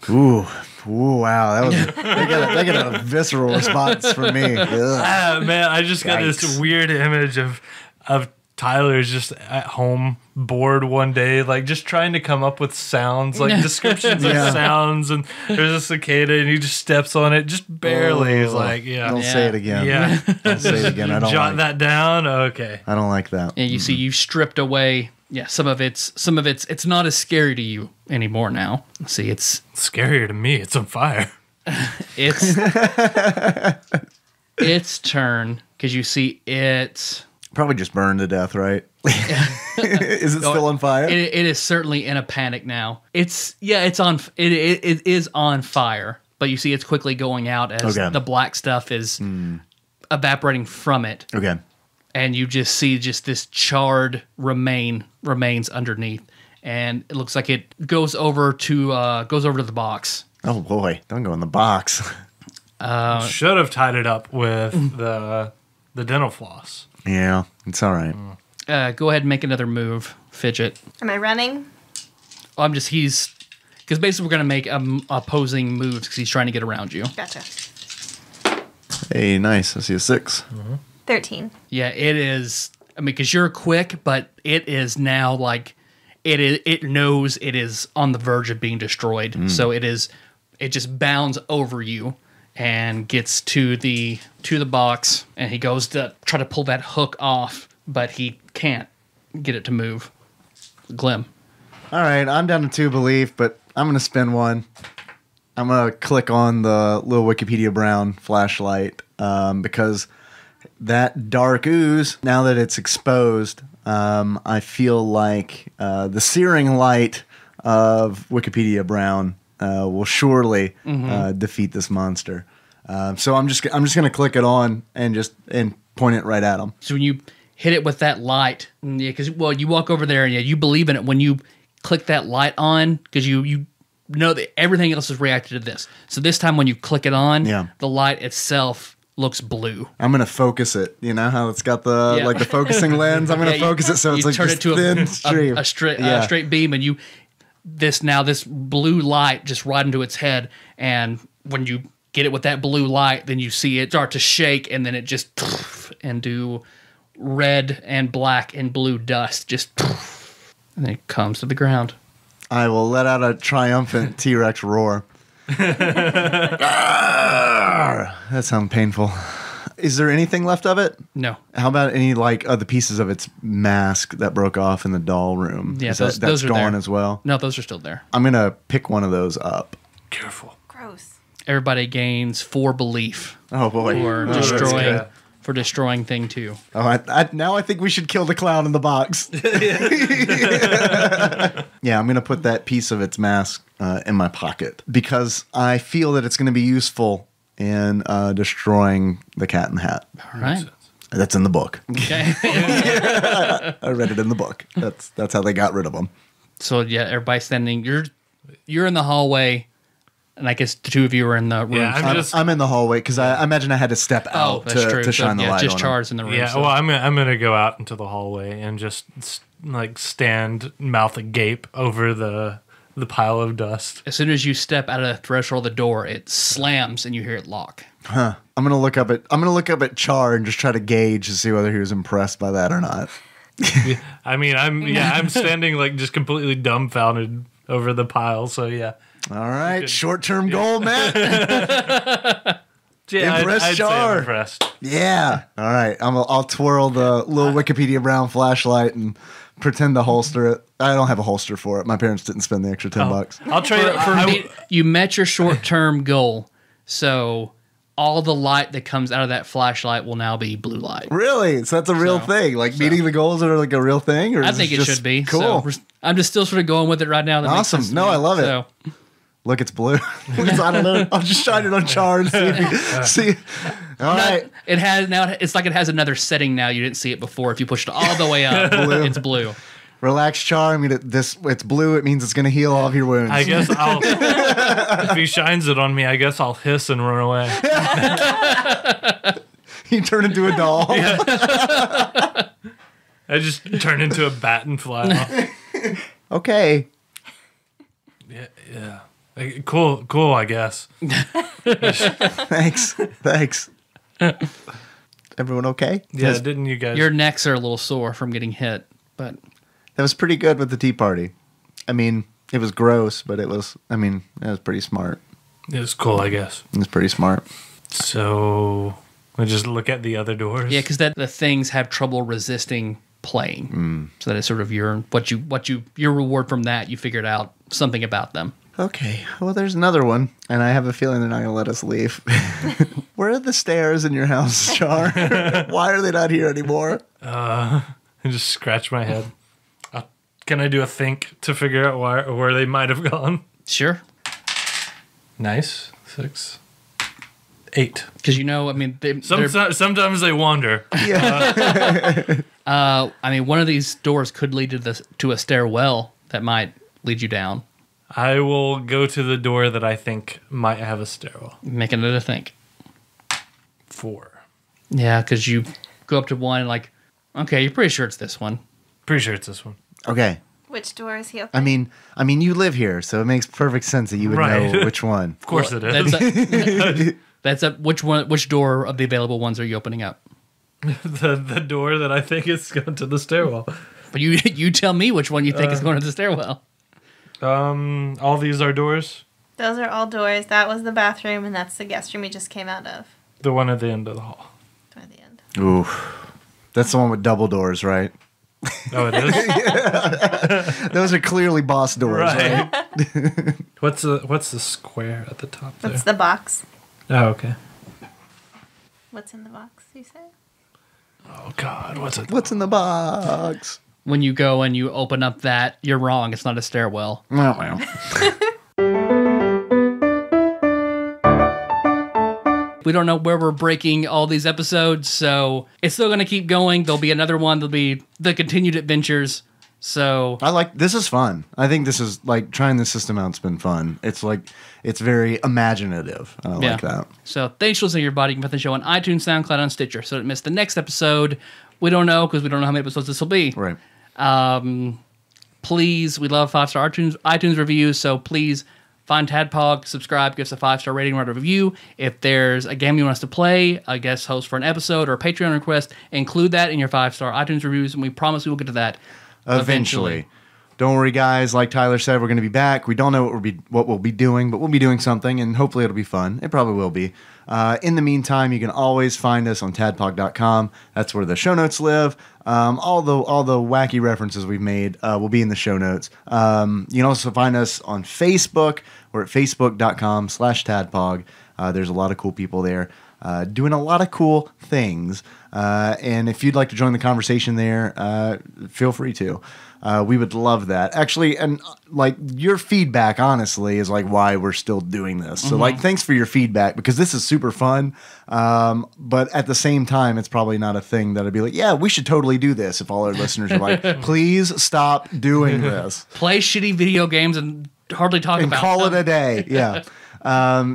Ooh, wow. That was they got a visceral response from me. Ugh. Ah, man, I just got this Yikes. weird image of Tyler's just at home, bored one day, like just trying to come up with sounds, like descriptions Yeah. of sounds, and there's a cicada, and he just steps on it just barely. He's Oh, like, yeah, Don't say it again. yeah. Don't say it again. I don't Jot like that down. Okay. I don't like that. And you see you've stripped away. Yeah, some of it's not as scary to you anymore now. See, it's Scarier to me. It's on fire. it's its turn because you see it. Probably just burned to death, right? Is it still on fire? It is certainly in a panic now. It is on fire, but you see it's quickly going out as Okay. the black stuff is evaporating from it, Okay. and you just see this charred remains underneath, and it looks like it goes over to the box. Oh boy, don't go in the box. Should have tied it up with the dental floss. Yeah, it's all right. Go ahead and make another move, Fidget. Am I running? Because basically we're gonna make opposing moves because he's trying to get around you. Gotcha. Hey, nice. I see a 6. 13. Yeah, it is. I mean, because you're quick, but it is now like it knows it is on the verge of being destroyed. So it just bounds over you and gets to the box, and he goes to try to pull that hook off, but he can't get it to move. Glim. All right, I'm down to 2 belief, but I'm gonna spend 1. I'm gonna click on the little Wikipedia Brown flashlight because that dark ooze, now that it's exposed, I feel like the searing light of Wikipedia Brown will surely defeat this monster. So I'm just gonna click it on and point it right at him. So when you hit it with that light, because you walk over there and you believe in it when you click that light on, because you know that everything else is reacted to this. So this time when you click it on, the light itself looks blue. I'm gonna focus it. You know how it's got the like the focusing lens. I'm gonna focus it so it's you like turn this it to thin stream. a straight beam, and this blue light just right into its head, and when you get it with that blue light, then you see it start to shake, and then it just poof and do red and black and blue dust. Just and then it comes to the ground. I will let out a triumphant T-Rex roar. That sounds painful. Is there anything left of it? No. How about any of the pieces of its mask that broke off in the doll room? Yeah, Is those that's are gone there. as well? No, those are still there. I'm going to pick one of those up. Careful. Gross. Everybody gains 4 belief Oh, boy. for that's destroying good. thing 2. Oh, now I think we should kill the clown in the box. Yeah, I'm going to put that piece of its mask in my pocket because I feel that it's going to be useful in destroying the Cat in the Hat. All right. That's in the book. Okay. I read it in the book. That's how they got rid of them. So yeah, everybody's standing. You're in the hallway, and I guess the 2 of you are in the room. Yeah, I'm in the hallway because I imagine I had to step Oh, out that's true. to shine the light just on Char's in the room. Yeah, so- well, I'm gonna go out into the hallway and just stand mouth agape over the pile of dust. As soon as you step out of the threshold of the door, it slams and you hear it lock. I'm gonna look up at Char and just try to gauge to see whether he was impressed by that or not. I mean, I'm standing just completely dumbfounded over the pile. So yeah. All right, short-term goal, Matt. Yeah, Impressed I'd say Char. I'm impressed. Yeah. All right. I'll twirl the little Wikipedia Brown flashlight and pretend to holster it. I don't have a holster for it. My parents didn't spend the extra $10. I'll trade You met your short-term goal, so all the light that comes out of that flashlight will now be blue light. Really? So that's a real thing? Meeting the goals are a real thing? Or I is think this it just should be. cool. So I'm just still sort of going with it right now. That makes Awesome. sense to No, me. I love it. So, Look, it's blue. I don't know. I'll just shine it on Char and see. All right. it has now. It's like it has another setting now. You didn't see it before. If you push it all the way up, it's blue. Relax, Char. I mean, it's blue. It means it's going to heal all of your wounds. I guess if he shines it on me, I guess I'll hiss and run away. You turn into a doll. I just turn into a bat and fly off. Okay. Yeah. Cool, I guess. Thanks. Everyone okay? Yeah, didn't you guys? Your necks are a little sore from getting hit, but That was pretty good with the tea party. I mean, it was gross, but it was pretty smart. It was cool, I guess. It was pretty smart. So we just look at the other doors. yeah, because the things have trouble resisting playing. So that is sort of your reward from that. You figured out something about them. Okay, well, there's another one, and I have a feeling they're not going to let us leave. Where are the stairs in your house, Char? Why are they not here anymore? I just scratch my head. Can I do a think to figure out where they might have gone? Sure. Nice. 6, 8. Because Sometimes they wander. one of these doors could lead to a stairwell that might lead you down. I will go to the door that I think might have a stairwell. Making it a think. 4. Yeah, because you go up to one and okay, you're pretty sure it's this one. Pretty sure it's this one. Okay. Which door is he opening? I mean, you live here, so it makes perfect sense that you would Right. know which one. Of course it is. Which door of the available ones are you opening up? the door that I think is going to the stairwell. But you tell me which one you think is going to the stairwell. All these are doors. Those are all doors. That was the bathroom, and that's the guest room we just came out of. The one at the end of the hall. Toward the end. Ooh, that's the one with double doors, right? Oh, it is. Those are clearly boss doors, right? What's the square at the top there? That's the box. Oh, okay. What's in the box, you say? Oh God, what's it? What's in the box? When you go and you open up that, you're wrong. It's not a stairwell. We don't know where we're breaking all these episodes, so it's still going to keep going. There'll be another one. There'll be the continued adventures. So This is fun. I think this is trying the system out's been fun. It's it's very imaginative. I like that. So thanks for listening, everybody. You can find the show on iTunes, SoundCloud, on Stitcher. So don't miss the next episode. We don't know because we don't know how many episodes this will be. Right. Please, we love 5-star iTunes reviews. So please find TADPOG, subscribe, give us a 5-star rating, write a review. If there's a game you want us to play, a guest host for an episode, or a Patreon request, include that in your 5-star iTunes reviews, and we promise we will get to that eventually. Don't worry, guys. Like Tyler said, we're going to be back. We don't know what we'll be doing, but we'll be doing something, and hopefully it'll be fun. It probably will be. In the meantime, you can always find us on tadpog.com. That's where the show notes live. All the wacky references we've made will be in the show notes. You can also find us on Facebook. We're at facebook.com/tadpog. There's a lot of cool people there doing a lot of cool things. And if you'd like to join the conversation there, feel free to. We would love that. Actually, and like your feedback, honestly, is like why we're still doing this. So like, thanks for your feedback because this is super fun. But at the same time, it's probably not a thing that I'd be like, yeah, we should totally do this. If all our listeners are like, please stop doing this. Play shitty video games and hardly talk And about call them. it a day. Yeah.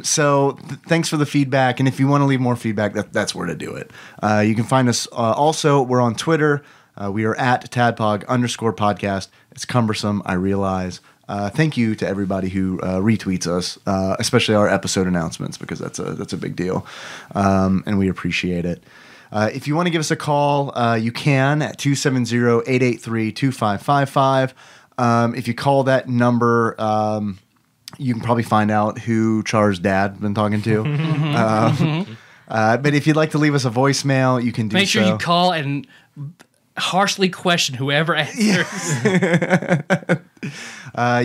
So thanks for the feedback. And if you want to leave more feedback, that's where to do it. You can find us also. We're on Twitter. We are at tadpog_podcast. It's cumbersome, I realize. Thank you to everybody who retweets us, especially our episode announcements, because that's a big deal, and we appreciate it. If you want to give us a call, you can at 270-883-2555. If you call that number, you can probably find out who Char's dad been talking to. But if you'd like to leave us a voicemail, you can do so. Make sure you call and harshly question whoever answers.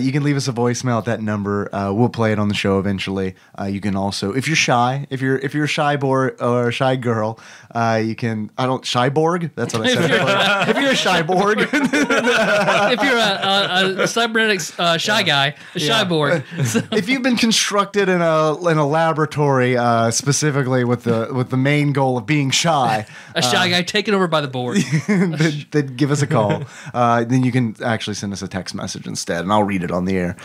You can leave us a voicemail at that number. We'll play it on the show eventually. You can also, if you're shy, if you're a shy boy or a shy girl, you can. Shyborg. That's what I said. If you're a shyborg, If you're a cybernetic shy guy, a shyborg. So, if you've been constructed in a laboratory specifically with the main goal of being shy, a shy guy taken over by the board. then give us a call. Then you can actually send us a text message instead, and I'll read it on the air.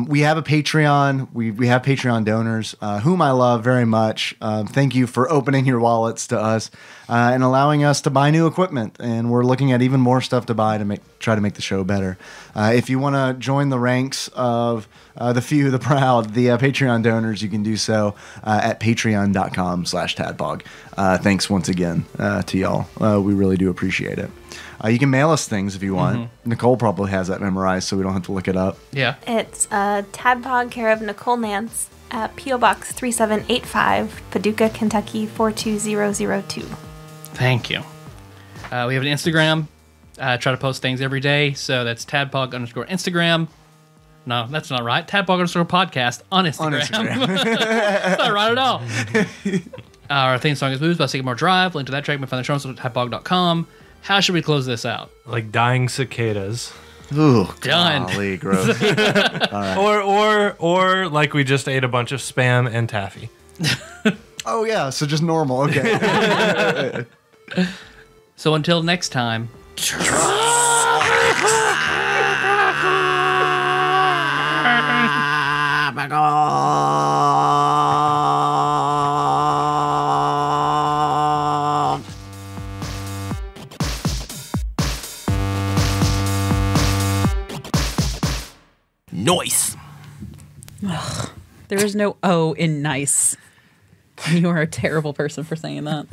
We have a Patreon. We have Patreon donors, whom I love very much. Thank you for opening your wallets to us and allowing us to buy new equipment. And we're looking at even more stuff to buy to try to make the show better. If you want to join the ranks of the few, the proud, the Patreon donors, you can do so at patreon.com/tadpog. Thanks once again to y'all. We really do appreciate it. You can mail us things if you want. Nicole probably has that memorized, so we don't have to look it up. Yeah. It's TADPOG, care of Nicole Nance, at P.O. Box 3785, Paducah, Kentucky 42002. Thank you. We have an Instagram. Try to post things every day. So that's tadpog_Instagram. No, that's not right. Tadpog_podcast on Instagram. That's not right at all. Our theme song is Moves by Sycamore Drive. Link to that track you can find in the show notes at tadpog.com. How should we close this out? Like dying cicadas. Ooh, Done. golly, gross. Or like we just ate a bunch of Spam and taffy. Oh, yeah, so just normal. Okay. So until next time. Noise. There is no O in nice. You are a terrible person for saying that.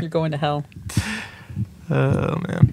You're going to hell. Oh, man.